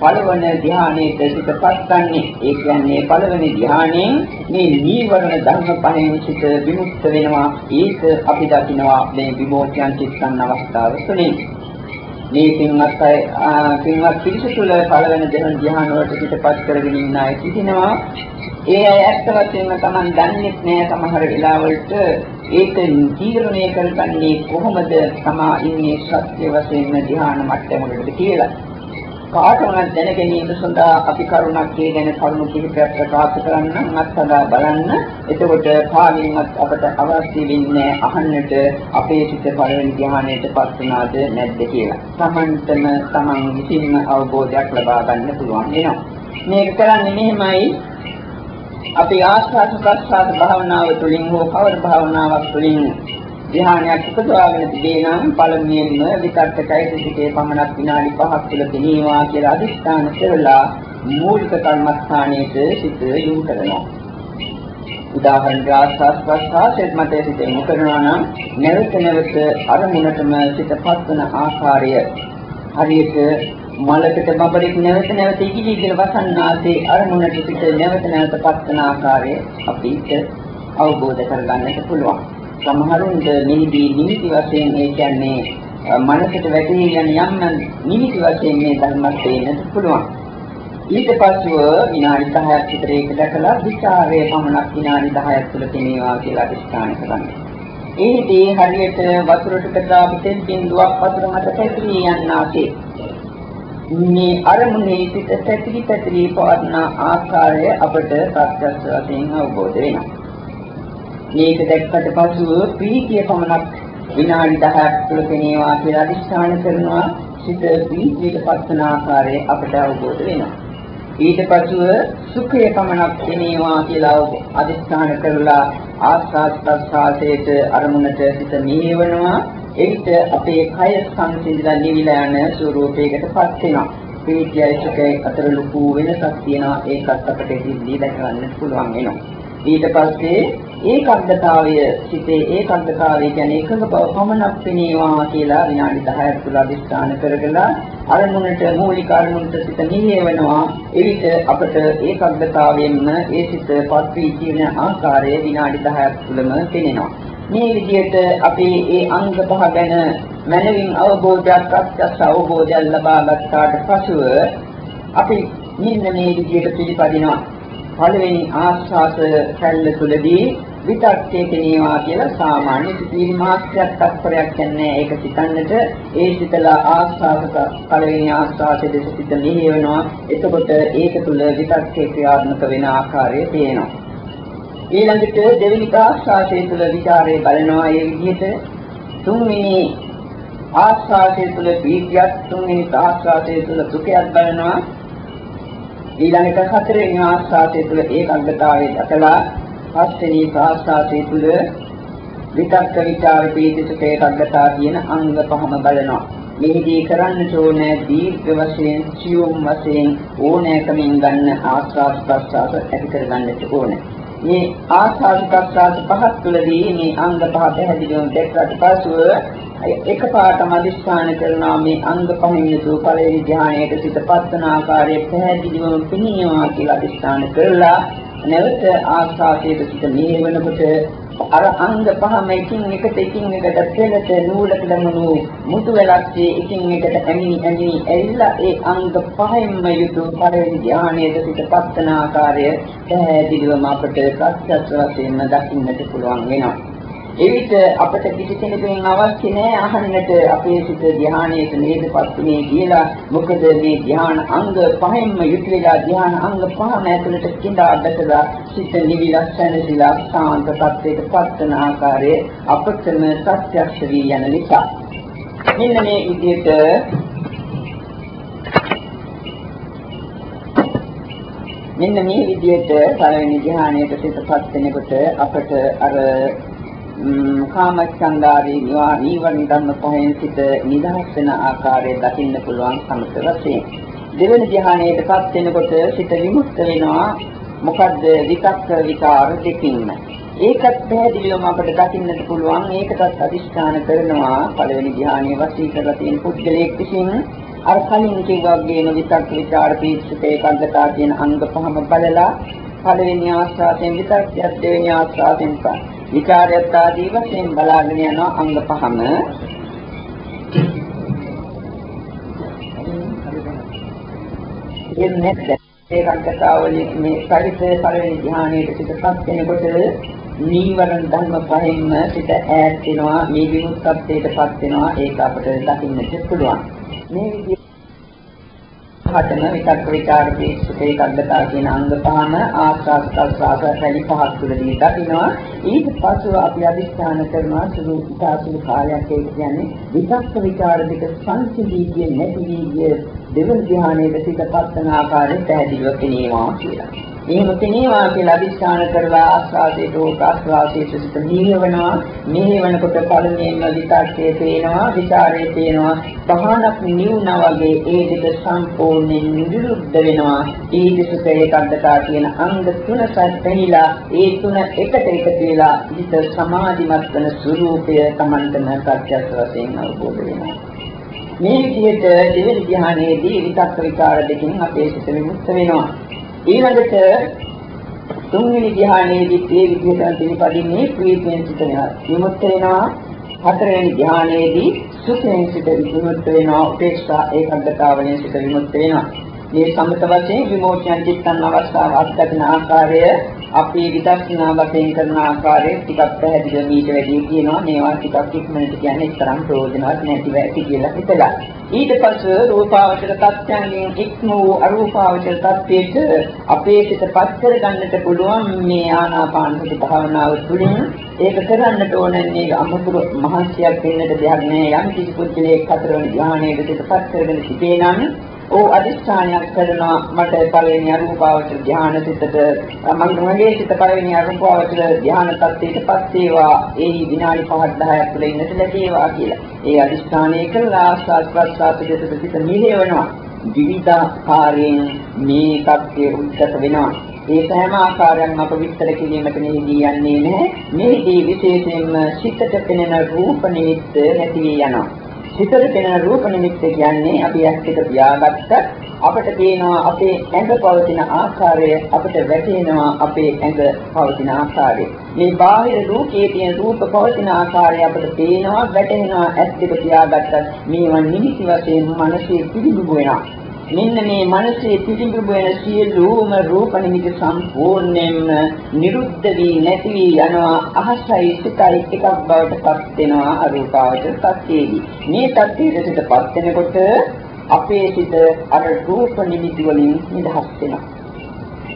පළවන ධ්‍යානයේ සිතපත් ගන්නේ. ඒ කියන්නේ පළවෙනි ධ්‍යානයෙන් මේ නීවරණ ධර්ම පහෙන් සිත විමුක්ත වෙනවා. ඒක අපි දකිනවා මේ විමෝචන චිත්තන් අවස්ථාව තුළින්. මේ පින්වත් පිරිසතුල පළවෙනි ධ්‍යාන වලට සිතපත් කරගෙන ඉන්න අය සිටිනවා. ඒ අය ඇත්ත වශයෙන්ම Taman දන්නේ නැහැ සමහර වෙලාවලට ඒක තීරණය කරගන්නේ කොහොමද තමා ඉන්නේ සත්‍ය වශයෙන්ම ධ්‍යාන මට්ටමකට කියලා. කාටවත් දැන ගැනීම සඳහා අපි කරුණක් කියන කරුණු කිහිපයක් ප්‍රකාශ කරන්න අත්හදා බලන්න. එතකොට කාගෙන්වත් අපට අවශ්‍ය වෙන්නේ අහන්නට අපේ සිත පළවෙනි ධ්‍යානයටපත් වුණාද නැද්ද කියලා. Tamanටම Taman විසින්ම අවබෝධයක් ලබා ගන්න පුළුවන් වෙනවා. මේක කරන්නේ මෙහෙමයි. අපි ආස්වාද ප්‍රසආද භාවනාව තුළින් හෝ කවර භාවනාවක් තුළින් ධ්‍යානයක් උපදවාගෙන තිබේ නම් පළමුවෙන්ම විකල්පකයිසිතේ පමණක් විනාඩි 5ක් තුළ දෙනවා කියලා අදිස්ථාන කරලා මූලික කර්මස්ථානයේ සිත යොමු කරනවා. උදාහරණයක් ආස්වාද ප්‍රසආදයෙන් මත සිත යොමු කරනවා නම් නැවත නැවත අරමුණටම සිතපත් වන ආකාරය හරියට මලකට බබරෙක් නැවත නැවත ඉගිලිගෙන වසන්නාසේ අරමුණට පිට නැවත නැවත පත්වන ආකාරය අපිට අවබෝධ කරගන්නට පුළුවන්. සමහරුන්ට නිමිති වශයෙන් ඒ කියන්නේ මනසට වැටී යන යම් නිමිති වශයෙන් මේ ධර්මත් පේන්නට පුළුවන්. ඊට පස්ව විනාඩි 10ක් විතර ඒක දැකලා විචාරයේ පමණක් විනාඩි 10ක් තුළ තේනවා කියලා අධිෂ්ඨාන කරගන්න. ඒකදී හරියට වතුරට දාපු තෙල් බිඳුවක් වතුර මත පැතිරී යන්නාසේ මේ අරමුණේ සිට පැතිරි පවත්න ආකාරය අපට ප්‍රත්‍යක්ෂ වශයෙන් අවබෝධ වෙනවා. මේක දැක්කට පසුව ප්‍රීතිය පමණක් විනාඩි 10ක් තුළ කෙනේවා කියලා අධිෂ්ඨාන කරනවා. සිත ප්‍රීතියට පත්වන ආකාරය අපට අවබෝධ වෙනවා. ඊට පසුව සුඛය පමණක් කෙනේවා කියලා අධිෂ්ඨාන කරලා ආස්වාද ප්‍රසආසයට අරමුණට සිත නියවනවා. එවිට අපේ කය සංසිඳලා නිවිලා යන ස්වરૂපයකටපත් වෙනවා. ප්‍රීතියයි සුඛයයි අතර ලොකු වෙනසක් තියෙනවා. ඒකත් අපිට ඉදිරිය දැකගන්න පුළුවන් වෙනවා. ඊට පස්සේ ඒකාග්‍රතාවය සිතේ ඒකාග්‍රතාවය කියන්නේ එකඟ බව පමණක් වෙනවා කියලා විනාඩි 10ක් තුළ අධිෂ්ඨාන කරගෙන අරමුණට මූලික අරමුණට සිත නියවනවා. එවිට අපට ඒකාග්‍රතාවයෙන්ම ඒ සිතපත් වී කියන ආකාරය විනාඩි 10ක් තුළම පෙනෙනවා. මේ විදිහට අපි ඒ අංග පහ ගැන මනවින් අවබෝධයක් ප්‍රත්‍යක්ෂ අවබෝධයක් ලබා ගන්නට පසුව අපි මෙන්න මේ විදිහට පිළිපදිනවා. පළවෙනි ආස්වාද කැල්ල තුලදී විතක්කේ කෙනේවා කියලා සාමාන්‍ය සිතිවිලි මාත්‍රයක් තත්පරයක් කියන්නේ ඒක සිතන්නට ඒ සිතලා ආස්වාද පළවෙනි ආස්වාදයේ දෙස සිත නිහිවෙනවා. එතකොට ඒක තුල විතක්කේ ක්‍රියාත්මක වෙන ආකාරය පේනවා. ඊළඟට දෙවෙනි ආස්වාදයේ තුල විචාරය බලනවා. ඒ විදිහට තුන්වෙනි ආස්වාදයේ තුල ප්‍රීතියක්, තුන්වෙනි ආස්වාදයේ තුල සුඛයක් බලනවා. ඊළඟට හතරවෙනි ආස්වාදයේ තුල ඒකාග්‍රතාවය දක්වලා පස්වෙනි ආස්වාදයේ තුල විතක්ක විචාර ප්‍රීති සුඛ ඒකාග්‍රතාව කියන අංග පහම බලනවා. මෙහිදී කරන්න ඕනේ දීර්ඝ වශයෙන් සියුම් වශයෙන් ඕනෑකමින් ගන්න ආස්වාද ප්‍රසආස ඇති කරගන්නට ඕනේ. මේ ආස්වාද ප්‍රසආස පහක් තුළදී මේ අංග පහ පැහැදිලිවම දැක්කට පසුව එකපාරටම අධිෂ්ඨාන කරනවා මේ අංග පහෙන් යුතු පළවෙනි ධ්‍යානයට සිතපත් වන ආකාරය පැහැදිලිවම පෙනීවා කියලා අධිෂ්ඨාන කරලා නැවත ආස්වාදයේ සිට මේ වෙනකොට අර අංග පහම එකින් එකට පෙළට නූලක දමනු මුතු වෙලක්සේ එකින් එකට ඇමිනි ඇවිල්ලා ඒ අංග පහෙන්ම යුතු පළවෙනි ධ්‍යානයට සිටපත් වන ආකාරය පැහැදිලිවම අපට ප්‍රත්‍යක්ෂ වශයෙන්ම දකින්නට පුළුවන් වෙනවා. එවිට අපට කිසි කෙනෙකුගෙන් අවශ්‍ය නැහැ අහන්නට අපේ සිත ධ්‍යානයට නේදපත් මේ කියලා. මොකද මේ ධ්‍යාන අංග පහෙන්ම යුතු වෙලා ධ්‍යාන අංග පහම ඇතුළට කිඳා දැකලා සිත නිවිලා සැනසීලා සාන්ත තත්ත්වයකට පත්වන ආකාරය අපටම ප්‍රත්‍යක්ෂ වී යන නිසා මෙන්න මේ විදිහට මෙන්න මේ විදිහට පළවෙනි ධ්‍යානයට සිතපත් වෙනකොට අපට අර කාමච්ඡන්දාදී නීවරණ ධර්ම පහෙන් සිට නිදහස් වෙන ආකාරය දකින්න පුළුවන් සමත වශයෙන්. දෙවෙනි ධ්‍යානයටපත් වෙනකොට සිත විමුක්ත වෙනවා. මොකද්ද? විතක්ක විචාර දෙකින්ම. ඒකත් පැහැදිලිවම අපට දකින්නට පුළුවන්. ඒකටත් අදිෂ්ඨාන කරනවා පළවෙනි ධ්‍යානයේ වශී කරලා තියෙන පුද්ගලයෙක් විසින් අර කලින් කිව්වා වගේම විතක්ක විචාර පීච්ඡිත ඒකාග්‍රතාව කියන අංග පහම බලලා පළවෙනි ආස්වාදයෙන් විතක්කයක්, දෙවෙනි ආස්වාදයෙන් විචාරයත් ආදී වශයෙන් බලාගෙන යනවා අංග පහම. එන්නේ ඒකාග්‍රතාවලින් මේ පරිසර පළවෙනි ධ්‍යානයේ සිටපත් වෙනකොට නීවරණ ධර්ම පහෙන්ම සිට ඈත් වෙනවා. මේ විමුක්තත්වයටපත් වෙනවා. ඒක අපට දකින්නට පුළුවන්. මේ විදිහට හතන විතක්ක විචාර පීච්ඡිත ඒකාග්‍රතාව කියන අංග පහම ආස්වාද ප්‍රසආස රැලි පහක් තුළදී දකිනවා. ඊට පස්ව අපි අධිෂ්ඨාන කරනවා සුළු කාලයක් ඒක කියන්නේ විතක්ක විචාර දෙක සංසිඳී නැති වී දෙවන ධ්‍යානයේ සිටපත් වන ආකාරය පැහැදිලිව පෙනීවා කියලා. එහෙම පෙනීවා කියලා අධිෂ්ඨාන කරලා ආස්වාදයට ආස්වාදයට සිට නියවනවා. නියවනකොට පළමුවෙන්ම විතක්කේ පේනවා, විචාරේ පේනවා. පහනක් නිවුණා වගේ ඒ දෙක සම්පූර්ණයෙන් නිරුද්ධ වෙනවා. ඊටසුත ඒකාග්‍රතාව කියන අංග තුන සැපෙහිලා ඒ තුන එකට එකතු වෙලා හිත සමාධිමත් වන ස්වરૂපය Tamanටම ප්‍රත්‍යක්ෂ වශයෙන් අවබෝධ වෙනවා. මේ විදිහට දෙවෙනි ධ්‍යානයේදී විතක්ක විචාර දෙකෙන් අපේ සිත විමුක්ත වෙනවා. ඊළඟට තුන්වෙනි ධ්‍යානයේදී මේ විදිහට පිළිපදින්නේ ප්‍රීතියෙන් සිත විමුක්ත වෙනවා. හතරවෙනි ධ්‍යානයේදී සුඛයෙන් සිත විමුක්ත වෙනවා. උපේක්ෂා ඒකාග්‍රතාවයෙන් සිත විමුක්ත වෙනවා. මේ සම්මත වශයෙන් විමෝචන චිත්තන් අවස්ථාව අත්දකින ආකාරය අපි විදර්ශනා වශයෙන් කරන ආකාරය ටිකක් පැහැදිලිව මීට වැඩි කියනවා. මේවා ටිකක් ඉක්මනට කියන්නේ තරම් ප්‍රයෝජනවත් නැතිව ඇති කියලා හිතලා. ඊට පස්ව රූපාවචර තත්ත්වයන්ගෙන් ඉක්ම වූ අරූපාවචර තත්ත්වයට අපේ සිතපත් කරගන්නට පුළුවන් මේ ආනාපාන සති භාවනාව තුළින්. ඒක කරන්නට ඕනන්නේ අමුතුරු මහන්සියක් වෙන්නට දෙයක් නෑ. යම් කිසි පුද්ගලයෙක් හතරවෙනි ධ්‍යානයේ සිතපත් කරගෙන සිටේ නම් අදිස්ථානයක් කරනවා මට පළවෙනි අරූපාවචර ධ්‍යාන සිතට මගේ සිත පළවෙනි අරූපාවචර ධ්‍යාන තත්ත්වයටපත් වේවා. ඒ විනාඩි 5-10ක් තුළ ඉන්නට ලැබේවා කියලා. ඒ අදිස්ථානය කළා ආස්වාද ප්‍රසආසයට සිත නිලෙවනවා. විවිධාකාරයෙන් මේ තත්ත්වය උද්ගත වෙනවා. ඒ සෑම ආකාරයක්ම අප විස්තර කිරීමට මෙහිදී යන්නේ නැහැ. මෙහිදී විශේෂයෙන්ම සිතට පෙනෙන රූප නිමිත්ත නැති යනවා. සිතට පෙනෙන රූප නිමිත්ත කියන්නේ අපි ඇස් දෙක පියාගත්ත අපට පේනවා අපේ ඇඟ පවතින ආකාරය, අපට වැටෙනවා අපේ ඇඟ පවතින ආකාරය. මේ බාහිර රූපයේ තියෙන රූප පවතින ආකාරය අපට පේනවා, වැටෙනවා. ඇස් දෙක පියාගත්ත මේවා නිමිති වශයෙන් මනසේ පිළිබිඹු වෙනවා. මෙන්න මේ මනසේ පිළිබිඹු වෙන සියලුම රූප නිමිති සම්පූර්ණයෙන්ම නිරුද්ධ වී නැති වී යනවා. අහසයි සිතයි එකක් බවට පත් වෙනවා අරූපාවචර තත්ත්වයේදී. මේ තත්ත්වයට සිතපත් වෙනකොට අපේ සිත අර රූප නිමිති වලින් නිදහස් වෙනවා.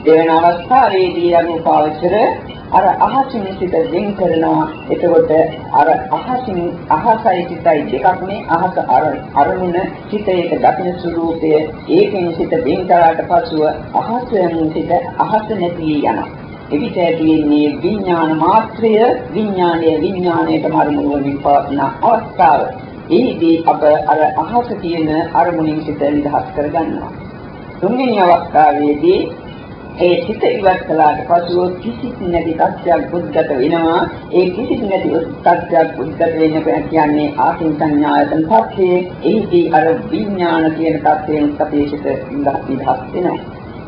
දෙවන අවස්ථාවේදී අරූපාවචර අර අහසින් සිත වෙන් කරනවා. එතකොට අර අහසයි සිතයි දෙකක් නේ. අහස අරමුණ සිත එක දකින ස්වરૂපය. ඒකෙන් සිත වෙන් කරාට පසුව අහසෙන් සිත අහස නැති යනවා. එවිට ඇතිවෙන්නේ විඥාන මාත්‍රය. විඥාණයට මාරුමුව වලින් පවත්න අවස්ථාව. එහිදී අප අර අහස තියෙන අරමුණින් සිත නිදහස් කරගන්නවා. තුන්වෙනි අවස්ථාවේදී ඒ සිත ඉවත් කළාට පසුව කිසිත් නැති තත්ත්වයක් උද්ගත වෙනවා. ඒ කිසිත් නැති තත්ත්වයක් උද්ගත වෙන්න කියන්නේ ආසින් සංඥායතන තත්ත්වයේ. එහිදී අර විඥාන කියන තත්ත්වයෙන් අපේ සිත නිදහස් වෙනවා.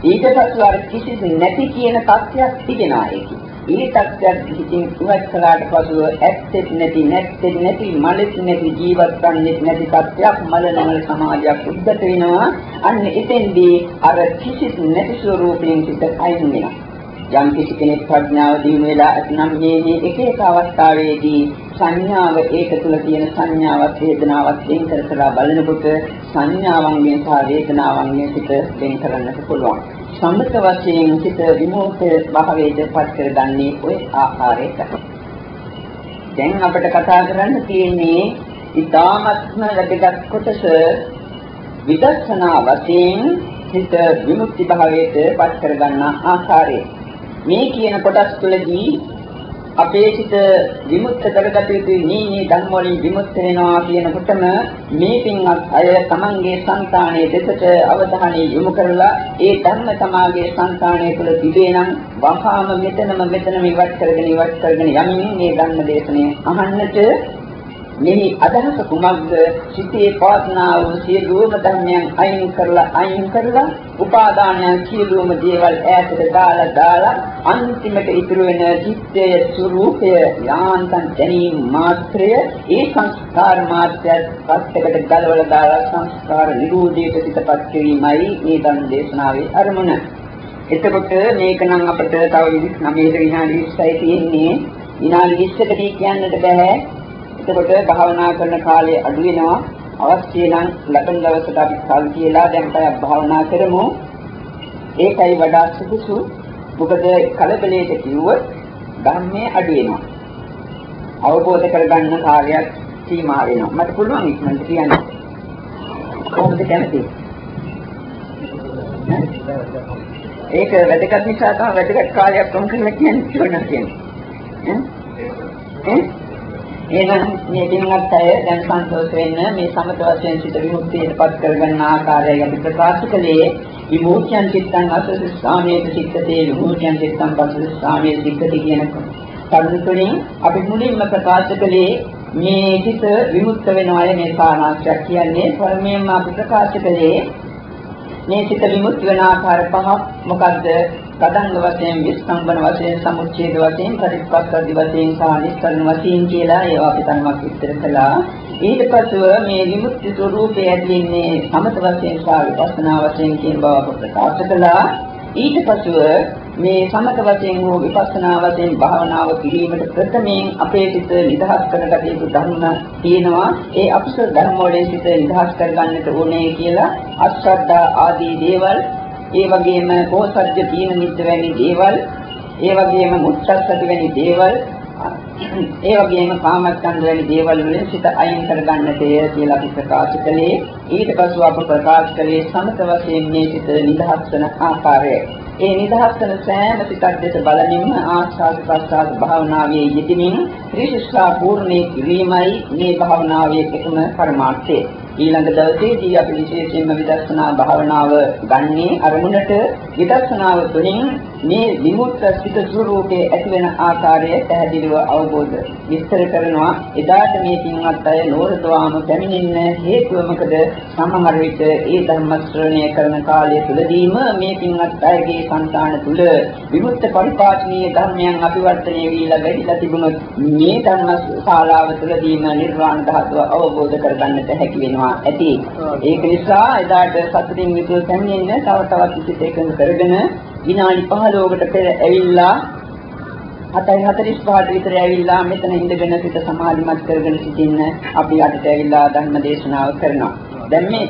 ඊට පස්ව අර කිසිත් නැති කියන තත්ත්වයක් තිබෙනවා ඒකේ. ඒ තත්ත්වයක් ඉතින් ඉවත් කළාට පසුව ඇත්තෙත් නැති මලෙත් නැති ජීවත් වන්නේ නැති තත්ත්වයක් මලනවල සමාජයක් උද්ගත වෙනවා. අන්න එතෙන්දී අර කිසිත් නැති ස්වરૂපයෙන් සිත අයින් වෙනවා. යම් කිසි කෙනෙක් ප්‍රඥාව දිනු වෙලා ඇතනම් මේ එක එක අවස්ථාවේදී සංඥාව ඒක තුළ තියෙන සංඥාවත් වේදනාවත් වෙන් කරලා බලනකොට සංඥාවන්ගෙන් සහ වේදනාවන්ගෙන් සිත වෙන් කරන්නට පුළුවන්. සම්මත වශයෙන් සිත විමුක්ත භාවයට පත් කරගන්නේ ওই ආකාරයට. දැන් අපිට කතා කරන්න තියෙන්නේ ඊ타ත්ම වැදගත් කොටස විදර්ශනා වශයෙන් හිත විමුක්ති භාවයට පත් කරගන්න ආකාරය. මේ කියන කොටස් තුළදී අපේ සිත විමුක්ත කරගත යුතුයි. මේ ධර්ම වලින් විමුක්ත වෙනවා කියනකොටම මේ පින්වත් අය තමන්ගේ సంతානයේ දෙසට අවධානය යොමු කරලා ඒ ධර්ම තමාගේ సంతානය තුළ තිබේ නම් වහාම මෙතනම ඉවත් කරගෙන යමින් මේ ධර්ම දේශනය අහන්නට මේ අදහස කුමක්ද? සිතේ පවත්නා වූ සියලුම ධර්මයන් අයින් කරලා උපාදානයන් සියලුම දේවල් ඈතට දාලා අන්තිමට ඉතුරු වෙන චිත්තයේ ස්වરૂපය යාන්තම් දැනීම මාත්‍රය ඒ සංස්කාර මාත්‍රයත් පස්සකට ගලවලා දාලා සංස්කාර නිරෝධයට සිතපත් කිරීමයි මේ ධර්ම දේශනාවේ අරමුණ. එතකොට මේක නම් අපිට තව 29 විනාඩි 20යි තියෙන්නේ. විනාඩි 20කට කියන්නට බෑ. එතකොට භාවනා කරන කාලය අඩු වෙනවා. අවශ්‍ය නම් ලබන දවසට අපි කල් කියලා දැන් පැයක් භාවනා කරමු. ඒකයි වඩා සුදුසු. මොකද කලබලයට කිව්වොත් ධර්මයේ අඩු වෙනවා. අවබෝධ කරගන්න කාර්යයක් සීමා වෙනවා. මට පුළුවන් ඉක්මනට කියන්න. කොහොමද කැමති? ඒක වැදගත් නිසා තමයි වැදගත් කාර්යයක් කොම් කරලා කියන්නේ. එහෙනම් මේ දිනවත් අය දැන් සන්තෝෂ වෙන්න මේ සමත වශයෙන් සිත විමුක්තියටපත් කරගන්න ආකාරය අපි ප්‍රකාශ කළේ විමුක්තියන් චිත්තං අසසාමයේ චිත්තේ විමුක්තියන් චිත්තං පස්සසාමයේ චිත්තේ කියන කරුණු තුලින් අපි මුලින්ම ප්‍රකාශ කළේ මේ සිත විමුක්ත වෙනවා මේ සානාංශයක් කියන්නේ පරමයෙන්ම අපි ප්‍රකාශ කළේ මේ සිත විමුක්ත වෙන ආකාර පහක් මොකද්ද? කදංග වශයෙන්, විස්තම්බන වශයෙන්, සමුච්ඡේද වශයෙන්, පරිප්පස්සද්ධි වශයෙන්, සානිස්කරණ වශයෙන් කියලා ඒවා අපි තනමක් විස්තර කළා. ඊට පස්ව මේ විමුක්ති ස්වરૂපය ඇතිවෙන්නේ සමත වශයෙන් සහ විපස්සනා වශයෙන් කියන බව අප ප්‍රකාශ කළා. ඊට පස්ව මේ සමත වශයෙන් හෝ විපස්සනා වශයෙන් භාවනාව කිරීමට ප්‍රථමයෙන් අපේ සිත නිදහස් කරගත යුතු ධර්ම තියෙනවා. ඒ අකුසල ධර්ම වලින් සිත නිදහස් කරගන්නට ඕනේ කියලා අශ්‍රද්ධා ආදී දේවල්, ඒ වගේම කෝසජ්ජ තීන නිද්ද වැනි දේවල්, ඒ වගේම මුත්තස්සති වැනි දේවල්, ඒ වගේම කාමච්ඡන්ද වැනි දේවල් වලින් සිත අයින් කරගන්නට කියලා අපි ප්‍රකාශ කළේ. ඊට පස්ව අප ප්‍රකාශ කළේ සමත වශයෙන් මේ සිත නිදහස් වන ආකාරය. ඒ නිදහස් වන සෑම සිතක් දෙස බලමින්ම ආස්වාද ප්‍රසආද භාවනාවේ යෙදෙමින් ත්‍රිශිෂ්ඨා පූර්ණේ කිරීමයි මේ භාවනාවේ එකම පරමාර්ථය. ඊළඟ දවසේදී අපි විශේෂයෙන්ම විදර්ශනා භාවනාව ගන්නේ අරමුණට. විදර්ශනාව තුළින් මේ විමුක්ත සිත ස්වરૂපයේ ඇතිවෙන ආකාරය පැහැදිලිව අවබෝධ විස්තර කරනවා. එදාට මේ පින්වත් අය නෝරතවාම පැමිණෙන්න හේතුව මොකද? සමහර විට ඒ ධර්ම ශ්‍රවණය කරන කාලය තුළදීම මේ පින්වත් අයගේ සංසාන තුළ විමුක්ත පරිපාලනීය ධර්මයන් අභිවර්ධනය වීලා වැඩිලා තිබුණොත් මේ ධර්ම ශාලාව තුළදීම නිර්වාණ ධාතුව අවබෝධ කරගන්නට හැකි වෙනවා. ඇති. ඒක නිසා එදාට සතුටින් යුතුව පැමිණෙන්න තවත් විසිත එකඟ කරගෙන විනාඩි 15කට පෙර ඇවිල්ලා 7:45ට විතර ඇවිල්ලා මෙතන ඉඳගෙන සිත සමාධිමත් කරගෙන සිටින්න අපි අදට ඇවිල්ලා ධර්ම දේශනාව කරනවා. දැන් මේ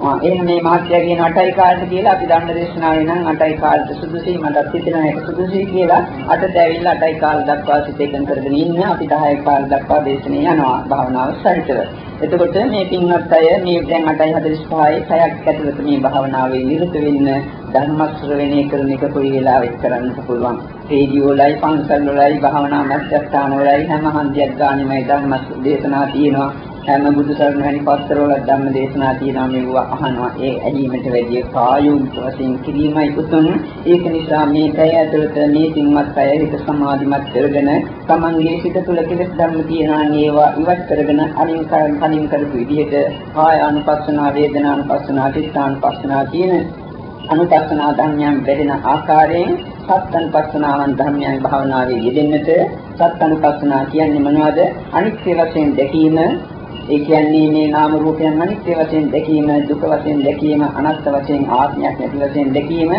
එහෙනම් මේ මහත්ය කියන 8යි කාලට කියලා අපි ධර්ම දේශනාවේ නම් 8යි කාලට සුදුසුයි, මටත් හිතෙනවා ඒක සුදුසුයි කියලා. අදට ඇවිල්ලා 8යි කාල දක්වා සිත එකඟ කරගෙන ඉන්න අපි 10යි කාල දක්වා දේශනේ යනවා භාවනාව සහිතව. එතකොට මේ පින්වත් අය මේ දැන් 8:45යි පැයක් ඇතුළත මේ භාවනාවේ නිරත වෙන්න ධර්ම ශ්‍රවණය කරන එක කොයි වෙලාවෙත් කරන්නත් පුළුවන්. රේඩියෝ වලයි, පන්සල් වලයි, භාවනා මධ්‍යස්ථාන වලයි හැම හන්දියක් ගානෙමයි ධර්ම දේශනා තියෙනවා. හැම බුදු සරණ වැනි පස්තරවල ධර්ම දේශනා තියෙනවා. මේවා අහනවා. ඒ ඇලීමට වැඩි ප්‍රායෝගික වශයෙන් කිරීමයි උතුම්. ඒක නිසා මේ කය ඇතුළත මේ පින්වත් අය හිත සමාධිමත් කරගෙන තමන්ගේ සිත තුළ කෙලෙස් ධර්ම තියෙනවා ඒවා ඉවත් කරගෙන අනින් කරපු විදිහට කාය අනුපස්සනා, වේදනා අනුපස්සනා, චිත්ත අනුපස්සනා කියන අනුපස්සනා ධර්මයන් බෙදෙන ආකාරයෙන් සත් අනුපස්සනාවන් ධර්මයන් භාවනාවේ යෙදෙන්නට. සත් අනුපස්සනා කියන්නේ මොනවද? අනිත්‍ය වශයෙන් දැකීම, ඒ කියන්නේ මේ නාම රූපයන් අනිත්‍ය වශයෙන් දැකීම, දුක වශයෙන් දැකීම, අනාත්ම වශයෙන් ආත්මයක් නැති වශයෙන් දැකීම,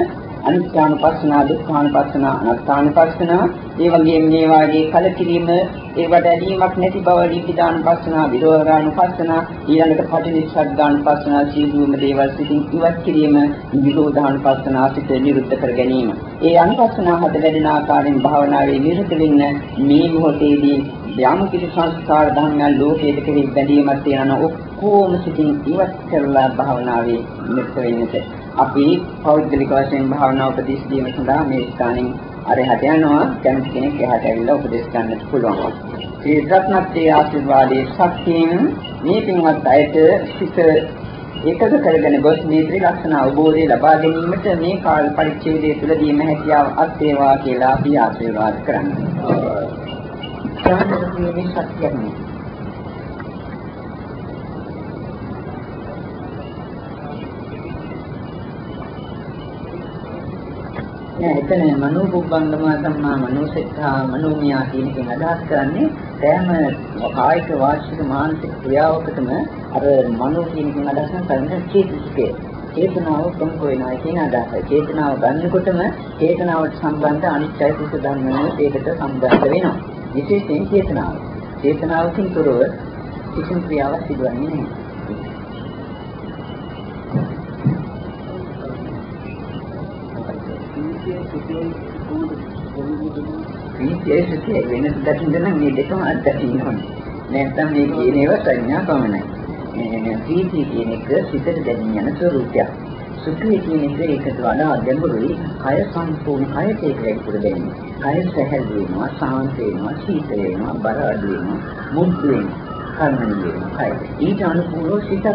අනිත්‍යානුපස්සනා, දුක්ඛානුපස්සනා, අනාත්මානුපස්සනා, ඒ වගේම මේ වාගේ කලකිරීම, ඒවට ඇලීමක් නැති බව, නිබ්බිදානුපස්සනා, විරෝධානුපස්සනා, ඊළඟට පටිනිස්සග්ගානුපස්සනා, සීලුම දේවල් සිටින් ඉවත් කිරීම, විරෝධානුපස්සනා සිට නිරුද්ධ කර ගැනීම. ඒ අනුපස්සනා හද වැඩෙන ආකාරයෙන් භාවනාවේ නිරත වෙන්න මේ මොහොතේදී යම් කිසි සංස්කාර ධර්මයන් ලෝකයේ කෙරෙහි බැඳීමක් තියෙනවා ඔක්කොම සිතින් ඉවත් කරලා භාවනාවේ නිරත වෙන්නට අපි පෞද්ගලික වශයෙන් භාවනා උපදෙස් දීම සඳහා මේ ස්ථානින් අරහට යනවා කැමති කෙනෙක් එහාට ඇවිල්ලා උපදෙස් ගන්නත් පුළුවන්. ශ්‍රී රත්නත්‍රි ආශිර්වාදයේ ශක්තියෙන් මේ පින්වත් අයට සිත ඒකද කරගෙන ගොස් මේ ත්‍රිලක්ෂණ අවබෝධය ලබා ගැනීමට මේ කාල පරිච්ඡේදය තුළදීම හැකියාව අත්වේවා කියලා අපි ආශිර්වාද කරනවා. මේ ශක්තියක් එතන මනෝබුද්ධංගම සම්මා මනෝසෙත්තා මනෝමියා කියන එකෙන් අදහස් කරන්නේ සෑම කායික වාචික මානසික ක්‍රියාවකටම අර මනෝ කියන එකෙන් අදහස් කරන්නේ චේතසිකය. චේතනාව ප්‍රමුඛ වෙනවා කියන අදහසයි. චේතනාව ගන්නකොටම චේතනාවට සම්බන්ධ අනිත් චෛතසික ධර්ම ඒකට සම්බන්ධ වෙනවා. විශේෂයෙන් චේතනාව. චේතනාවකින් තොරව කිසිම ක්‍රියාවක් සිදුවන්නේ නැහැ. ප්‍රීතිය වෙන දකින්න නම් මේ දෙකම අත්දකින්න ඕනේ. නැත්නම් මේ කියන ඒවා සංඥා පමණයි. ප්‍රීතිය කියන එක සිතට දැනෙන යන ස්වરૂපයක්. සුඛය කියන එක ඒකට වඩා ගැඹුරුයි. කය සම්පූර්ණ කයට ඒක වැඩිපුර දැනෙනවා. කය සැහැල්ලු වෙනවා, සාන්ත වෙනවා, සීතල වෙනවා, බර අඩු වෙනවා, මුද්ද වෙනවා, කර්මණී වෙනවා. කය ඊට අනුකූලව සිතත්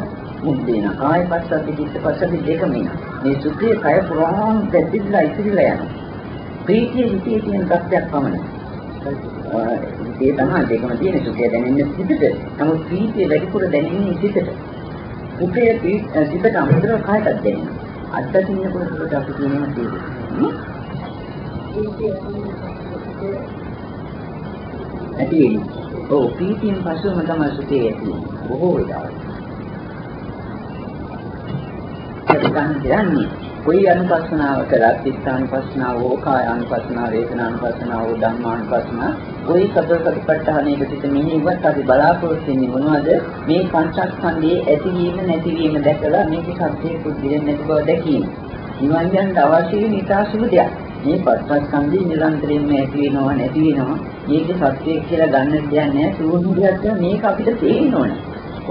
මුද්ද වෙනවා. කාය පස්සද්ධි චිත්ත පස්සද්ධි දෙකම වෙනවා. මේ සුඛය කය පුරාම දැදිලා ඉතිරිලා යනවා. ප්‍රීතිය හිතේ තියෙන තත්ත්වයක් පමණයි. ඒ තමයි දෙකම තියෙන සුඛය දැනෙන්නේ සිතට. නමුත් ප්‍රීතිය වැඩිපුර දැනෙන්නේ සිතට. සුඛය සිතට අමතරව කායටත් දැනෙනවා. අත්දකින්නකොට අපි කියනවා තියෙන්නේ. ඇති වෙන්නේ. ඔව් ප්‍රීතියෙන් පස්සෙම තමයි සුඛය ඇති වෙන්නේ. බොහෝ වෙලාවට. කියන්නේ කොයි අනුපස්සනාව කළත් චිත්තානුපස්සනාව, කායානුපස්සනාව, වේදනානුපස්සනාව, ධම්මානුපස්සනාව, කොයි සතරපටිපට්ඨානයක සිට මෙහිවත් අපි බලාපොරොත්තු වෙන්නේ මොනවද? මේ පංචස්කන්ධයේ ඇතිවීම නැතිවීම දැකලා මේකේ සත්‍යය පුදුලෙන්නේ නැති බව දැකීම. නිවන් යන්න අවශ්‍ය වෙන ඉතා සුළු දෙයක්. මේ පංචස්කන්ධය නිරන්තරයෙන්ම ඇති වෙනවා නැති වෙනවා. මේකේ සත්‍යය කියලා ගන්න දෙයක් නැහැ. සූණු දෙයක් මේක අපිට තේරෙන්න ඕනේ.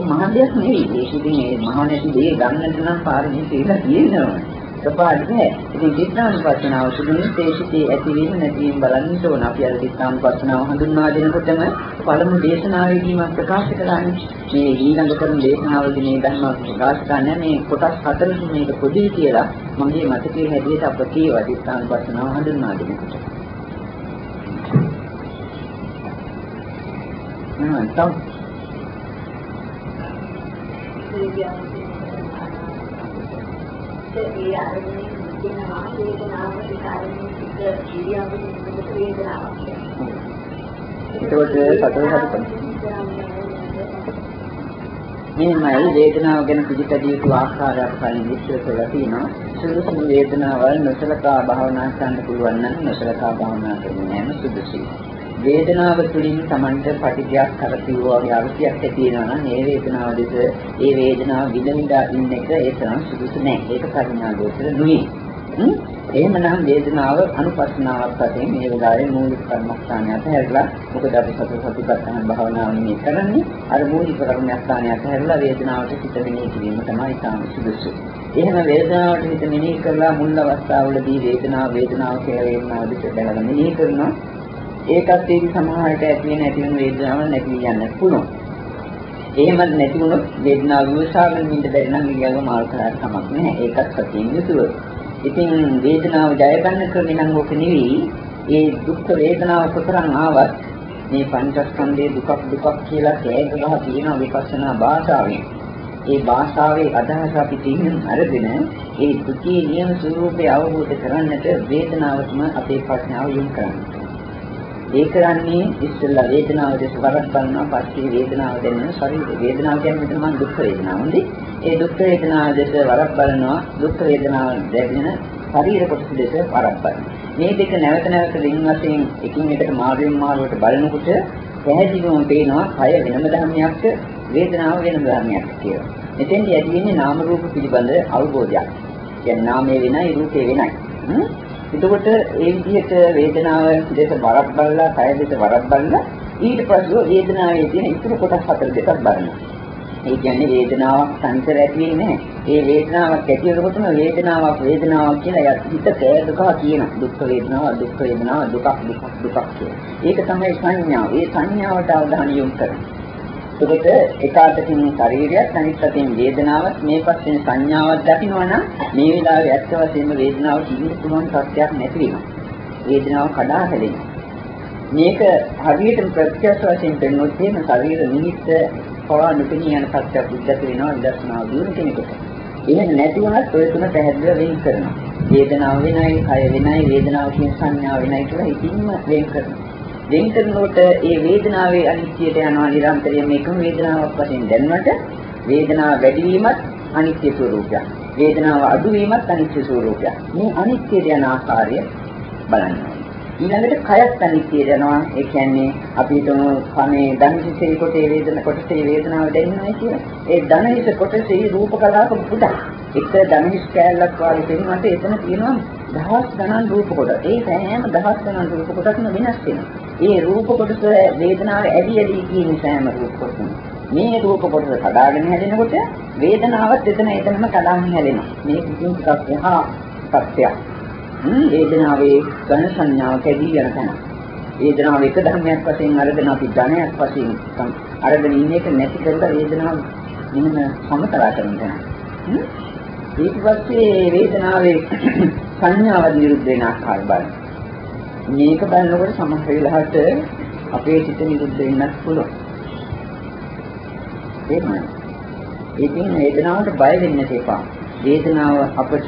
මහ දෙයක් නෙවෙයි. ඒකෙදී මේ මහ නැති දේ ගන්නට නම් පාරමී කියලා තියෙනවා. කපාඩ නෑ. ඉතින් චිත්තානුපස්සනාව සුදුනේ තේසිතේ ඇතිවීම නැතිවීම බලන්න ඕන. අපි අර චිත්තානුපස්සනාව හඳුන්වා දෙනකොටම පළමු දේශනාවේදී මම ප්‍රකාශ කළානේ. මේ ඊළඟ කරන දේශනාවලදී මේ ධර්ම ප්‍රකාශ කරන්නේ මේ කොටස් හතරකින් මේක පොදුයි කියලා මගේ මතකයේ හැටියට අප කියවා චිත්තානුපස්සනාව හඳුන්වා දෙනකොට. ඒ ආරම්භයේ වෙනවා වේදනාව විකාරයෙන් සිද්ධ ක්‍රියාවෙන් වේදනාවක්. ඒකෝට සතර මේමයි වේදනාව ගැන පිළිපැදිය යුතු ආකාරයක් කලින් විස්තර කරලා තියෙනවා. සුදුසු වේදනාවල් නොසලකා භාවනා කරන්න පුළුවන් නම් නොසලකා භාවනා කරන්නේ නැහැ සුදුසුයි. වේදනාව තුළින් Tamanට පටිඝයක් කරතිවෝ වගේ අවශ්‍යයක් තියෙනවා නම් ඒ වේදනාව දෙස ඒ වේදනාව විඳින්දා ඉන්න එක ඒ තරම් සුදුසු නෑ. ඒක පරිණාමෝත්තර නෙවෙයි. එහෙමනම් වේදනාව අනුපස්සනාවක් වශයෙන් මේ වෙලාවේ මූලික කර්මස්ථානයට හැරලා මොකද අපි සතිපට්ඨාන භාවනාවෙන් මේ කරන්නේ අර මූලික කර්මස්ථානයට හැරලා වේදනාවට සිත මෙනෙහි කිරීම තමයි තාම සුදුසු. එහෙම වේදනාවට හිත මෙනෙහි කරලා මුල් අවස්ථාවවලදී වේදනාව කියලා වේදනාව දෙක බලලා මෙනෙහි කරනවා. ඒකත් ඒක සමහරට ඇති වෙන නැති වෙන වේදනාවක් නැති යන්න පුළුවන්. එහෙමත් නැති වුණොත් වේදනාව විශ්වාසයෙන් ඉඳ බැරි නම් ඊළඟ මාර්ග කරා කමක් නැහැ. ඒකත් සතියින් යුතුව. ඉතින් වේදනාව ජය ගන්න ක්‍රමය නම් ඕක නෙවෙයි. ඒ දුක් වේදනාව කොතරම් ආවත් මේ පංචස්කන්ධයේ දුක කියලා කෑග ගහ තියෙන විපස්සනා භාෂාවෙන්. ඒ භාෂාවේ අදහස අපි තේරුම් අරගෙන ඒ දුකේ නියම ස්වરૂපය අවබෝධ කරගන්නට වේදනාවටම අපේ ප්‍රඥාව යොමු කරන්නේ. ඒ කරන්නේ ඉස්සෙල්ලා වේදනාව දැස වරක් බලනවා පස්සේ වේදනාව දැනෙන ශරීර වේදනාව කියන්නේ තමයි දුක් වේදනාවනේ. ඒ දුක් වේදනාව දැස වරක් බලනවා දුක් වේදනාව දැනෙන ශරීර කොටස දැස වරක් බලනවා. මේ දෙක නැවත නැවත වෙන වශයෙන් එකින් එකට මාරුවෙන් මාරුවට බලනකොට පැහැදිලිවම පේනවා කය වෙනම ධර්මයක් වේදනාව වෙනම ධර්මයක් කියලා. එතෙන්දී ඇති වෙන්නේ නාම රූප පිළිබඳ අවබෝධයක්. කියන්නේ නාමයේ වෙනයි රූපේ වෙනයි. එතකොට ඒ විදිහට වේදනාව දෙස වරක් බලලා, කය දෙස වරක් බලලා ඊට පස්සේ වේදනාවේ තියෙන ඉතුරු කොටස් 4 දෙකක් බලනවා. ඒ කියන්නේ වේදනාවක් සංකර ඇති වෙන්නේ නැහැ. ඒ වේදනාවක් ඇති වෙනකොටම වේදනාවක් කියලා හිත කෑදකව කියනවා. දුක් වේදනාව දුක් දුකක් කියලා. ඒක තමයි සංඥාව. ඒ සංඥාවට අවධානය යොමු කරනවා. ඒකට එකාතකින් ශරීරයත් අනිත් අතින් වේදනාවත් මේ පස්සේ සංඥාවක් දකිනවා නම් මේ වෙලාවේ ඇත්ත වශයෙන්ම වේදනාව කිසිම පුළුවන් සත්‍යයක් නැති වෙනවා. වේදනාව කඩා හැලෙනවා. මේක හරියට ප්‍රත්‍යක්ෂ වශයෙන් පෙන්වොත් එහෙම ශරීර නිමිත්ත පවා නොපෙනී යන සත්‍යයක් උද්ගත වෙනවා විදර්ශනා දියුණු කෙනෙකුට. එහෙම නැති වුණත් ඔය තුන පැහැදිලිව වෙන් කරනවා. වේදනාව වෙනයි, කය වෙනයි, වේදනාව කියන සංඥාව වෙනයි කියලා ඉතින්ම වෙන් කරනවා. වෙන් කරනකොට ඒ වේදනාවේ අනිත්‍යයට යනවා නිරන්තරයෙන් මේකම වේදනාවක් වශයෙන් දැනුණට වේදනාව වැඩි වීමත් අනිත්‍ය ස්වરૂපයක්. වේදනාව අඩු වීමත් අනිත්‍ය ස්වરૂපයක්. මේ අනිත්‍යයට යන ආකාරය බලන්න. ඊළඟට කයත් අනිත්‍යයට යනවා. ඒ කියන්නේ අපි හිතමු කනේ ධනහිසේ කොටේ කොටසේ වේදනාව දැනෙනවා කියලා. ඒ ධනහිස කොටසේ රූප කලාප පුඩක්. එක ධනහිස් කැලලක් වගේ පෙනුනට එතන තියෙනවා දහස් ගණන් රූප කොට. ඒ සෑම දහස් ගණන් රූප කොටක්ම වෙනස් වෙනවා. ඒ රූප කොටස වේදනාව ඇදි කියන සෑම රූප කොටසම. මේ රූප කොටස කඩාගෙන හැදෙනකොට වේදනාවත් එතනම කඩාගෙන හැදෙනවා. මේ කිසිම එකක් එහා සත්‍යයක්. වේදනාවේ ඝන සංඥාව කැදී යන තැන. වේදනාව එක ධර්මයක් වශයෙන් අරගෙන අපි ඝනයක් වශයෙන් අරගෙන ඉන්න එක නැති කරලා වේදනාව මෙන්න සමතලා කරන තැන. ඊට පස්සේ වේදනාවේ සංඥාව නිරුද්ධ වෙන ආකාරය බලන්න. මේක බලනකොට සමහර වෙලාවට අපේ සිත නිරුද්ධ වෙන්නත් පුළුවන්. ඒකමයි. ඒකෙන් වේදනාවට බය වෙන්න එපා. වේදනාව අපට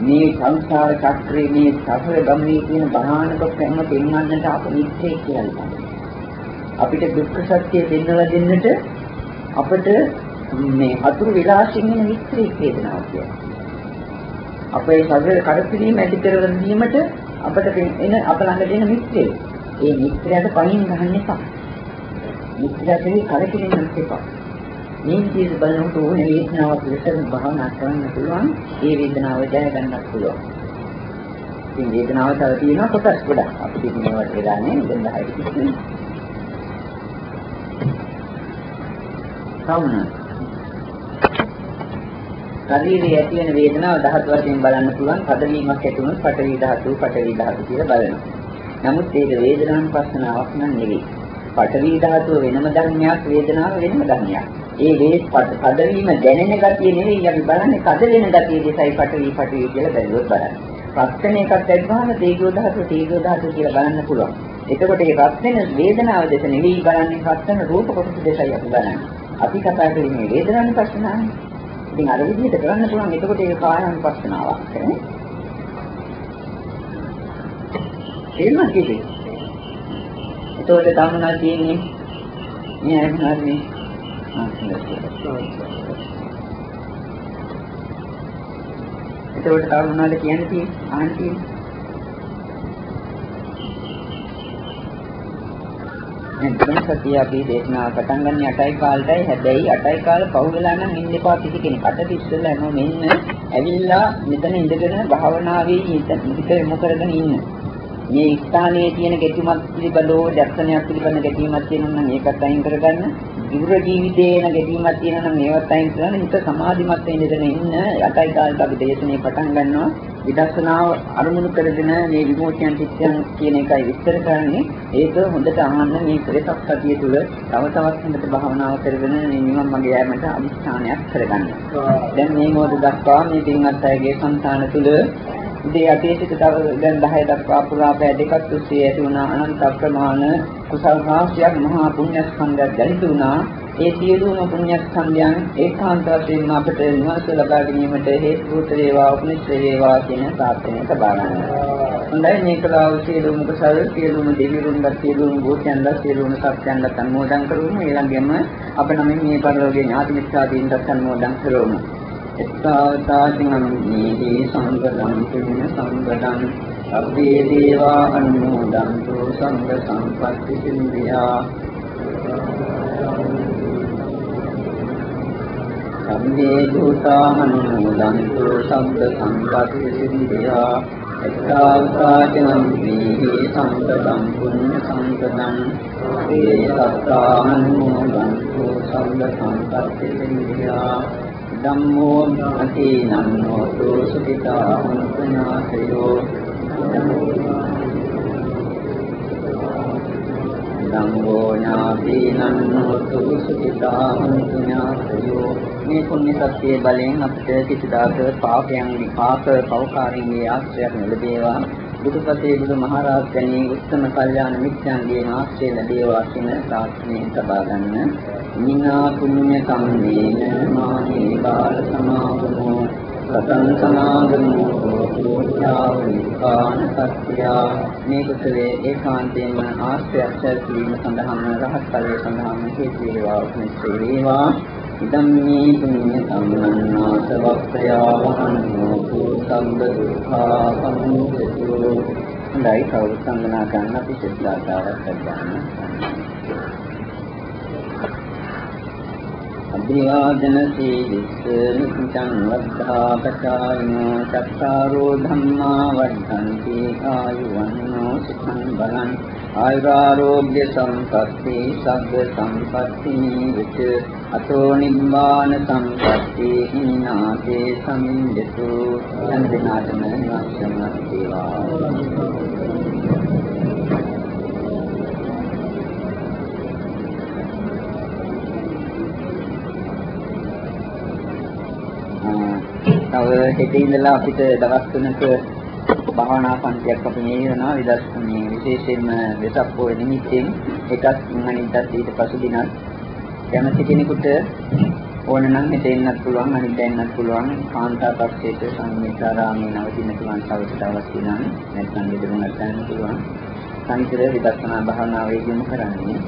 මේ සංසාර චක්‍රයේ මේ සසර ගමනේ තියෙන බාහනක ප්‍රම පෙන්වන්නට අප නිත්‍යයි කියලා. අපිට දුක්ඛ සත්‍ය පෙන්වලා දෙන්නට අපට මේ අතුරු විලාසින් වෙන මිත්‍රී වේදනාව කියන්නේ. අපේ සසර කරපිරීම ඇති කරගෙන දීමට අපට එන අප ළඟ දෙන මිත්‍රය. ඒ මිත්‍රයාට පයින් ගන්න එපා. මිත්‍රයාට කරපිරීමක් එපා. මේ විදිහට බලනකොට ඕනේ වේදනාවක් විතර භාවනා කරන්න පුළුවන්. ඒ වේදනාව ජය ගන්නත් පුළුවන්. ඉතින් වේදනාව තව තියෙනවා කොටස් ගොඩක්. අපි කියනවට වෙලා නැහැ. දැන් 10ට කිව්වේ. ශරීරයේ ඇති වෙන වේදනාව ධාතු වශයෙන් බලන්න පුළුවන්. පදවීමක් ඇති වුණොත් පඨවි ධාතු කියලා බලනවා. නමුත් ඒක වේදනානුපස්සනාවක් නන් නෙවෙයි. පඨවි ධාතුව වෙනම ධර්මයක්, වේදනාව වෙනම ධර්මයක්. ඒ පදවීම දැනෙන ගතිය නෙවෙයි අපි බලන්නේ කද වෙන ගතිය දෙසයි පඨවි කියලා බැලුවොත් බලන්න. පස්සෙන එකක් දැක්වහම තේජෝ ධාතුව කියලා බලන්න පුළුවන්. එතකොට ඒ පස්සෙන වේදනාව දෙස නෙවෙයි බලන්නේ පස්සෙන රූප කොටස දෙසයි අපි බලන්නේ. අපි කතා කරන්නේ වේදනානුපස්සනාවනේ. ඉතින් අර විදිහට කරන්න පුළුවන්. එතකොට ඒක කායානුපස්සනාවක් නේ. එහෙම කිව්වේ. එතකොට තමනා තියෙන්නේ මේ අරමුණේ එතකොට තමනාද කියන්නේ ආන්ති එතන සතිය අපි දේශනා පටන් ගන්න 8යි කාලටයි. හැබැයි 8යි කාල පහු වෙලා නම් ඉන්න එපා කිසි කෙනෙක්. අට ඉස්සෙල්ලා එනවා මෙන්න ඇවිල්ලා මෙතන ඉඳගෙන භාවනාවේ හිත යොමු කරගෙන ඉන්න. මේ ස්ථානයේ තියෙන ගැටුමක් පිළිබඳව දර්ශනයක් පිළිබඳ ගැටීමක් තියෙනවා නම් ඒකත් අයින් කරගන්න. ඉවුර ජීවිතේ යන ගැටීමක් තියෙනවා නම් ඒවත් අයින් කරලා හිත සමාධිමත් වෙන්න ඉන්න. 8යි කාලට අපි දේශනේ පටන් ගන්නවා. විදර්ශනාව අරමුණු කරගෙන මේ විමෝචන චිත්තයන් කියන එකයි විස්තර කරන්නේ. ඒක හොඳට අහන්න. මේ ක්‍රේතක් සතිය තුළ තව තවත් හොඳට භාවනාව කරගෙන මේ නිවන් මගේ යෑමට අදිස්ථානයක් කරගන්න. දැන් මේ මොහොත දක්වා මේ දිනවත් අයගේ సంతාන තුළ ඉතින් අතීතයට තව දැන් 10 දක්වා පුරා පැය දෙකක් තිස්සේ ඇති වුණ අනන්ත අප්‍රමාණ කුසල රාශියක් මහා පුණ්‍ය ස්කන්ධයක් දැරිත වුණා. ඒ සියලුම පුණ්‍ය ස්කන්ධයන් ඒකාන්ත වශයෙන්ම අපට නිවස ලබා ගැනීමට හේතු වේවා උපනිෂ්ඨ වේවා කියන ප්‍රාර්ථනාව ලබා ගන්නවා. හොඳයි මේකලාව සියලුම කුසල සියලුම දෙවිවරුන්ට සියලුම භූතයන්ට සියලුම සත්‍යයන්ට අනුමෝදන් කරමු. ඊළඟෙම අප නමින් මේ පරිලෝකීය ඥාති මිත්‍රාදීන්ට අනුමෝදන් කරමු. එත්තාතාසිනම්නීදී සංගතං කින සංගතං අබ්බේ දේවා අනුමෝදන්තු සංඝ සම්පත්ති සින්දියා සම්මේ දුතානුමෝදන්තු සංඝ සම්පත්ති සින්දියා එක්තාවතාචනම් වීහි සම්පදම් පුඤ්ඤ සම්පදම් ඒ සත්තානුමෝදන්තු සම්බ සම්පත්ති විඤ්ඤා ධම්මෝ අතිනං හෝතු සුඛිතා හොන්තුනාසයෝ ධම්මෝ ඥාතිනං හෝතු සුඛිතා හොන්තුනාසයෝ මේ පුණ්‍ය සත්‍යයේ බලයෙන් අපිට කිසිදාක පාපයන් විපාක පෞකාරින්ගේ ආශ්‍රයයක් ලැබේවා බුදුපතේ බුදුමහරහතන්ගේ උත්තම කල්යාණ මිත්‍යන්ගේ ආශ්‍රය ලැබේවා කියන ප්‍රාර්ථනාවෙන් සබා ගන්න. නිනා පුඤ්ඤ කම්මේන මාහි බාල සමාගමෝ සතං සමාගමෝ පුඤ්ඤාවිකාන සත්‍යා මේ කුසලයේ ඒකාන්තයෙන්ම ආශ්‍රයයක් සැලසීම සඳහාම රහත් ඵලයේ සඳහාම හේතු වේවා උපනිශ්‍රේ වේවා. ඉදම්මේ පුඤ්ඤ සම්මන්නාසවක්ඛයා වහන්නෝ සම්බ දුක්ඛා සමුදයතු. හොඳයි කවුරු සංගනා ගන්න අපි ශ්‍රද්ධාවක් ගන්න. අභිවාදන සීලිස්ස නිච්ඡං වද්ධා පචායිනෝ චත්තාරෝ ධම්මා වද්ධන්ති ආයුවන්නෝ සුඛං බලං ආයුරාෝග්‍ය සම්පatti සග්ග සම්පatti විච අතෝ නිබ්බාන සම්පatti හිනාතේ සමින්දතු සම්දිනාතම නාශන දේවා. තව හෙට ඉඳලා අපිට දවස් 3ක භාවනා පන්තියක් අපි නියමනවා විදර්ශනයේ විශේෂයෙන්ම වෙසක් පොය නිමිත්තෙන් එකක් අනිද්දාත් ඊට පසු දිනක් කැමති කෙනෙකුට ඕන නම් හෙට එන්නත් පුළුවන් අනිද්දා එන්නත් පුළුවන් කාන්තා පක්ෂයට සංගීතාරාමයේ නවතින පුළුවන් සවස්ට අවශ්‍ය නම් නැත්නම් ගෙදරුණත් ගන්න පුළුවන් සංකීර්ණ විදර්ශනා භාවනාවේ යොමු කරන්නේ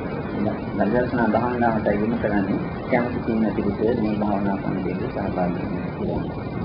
විදර්ශනා භාවනාවට යොමු කරන්නේ කැමති කෙනෙකුට මේ භාවනා පන්තියේ සහභාගී වෙන්න පුළුවන්.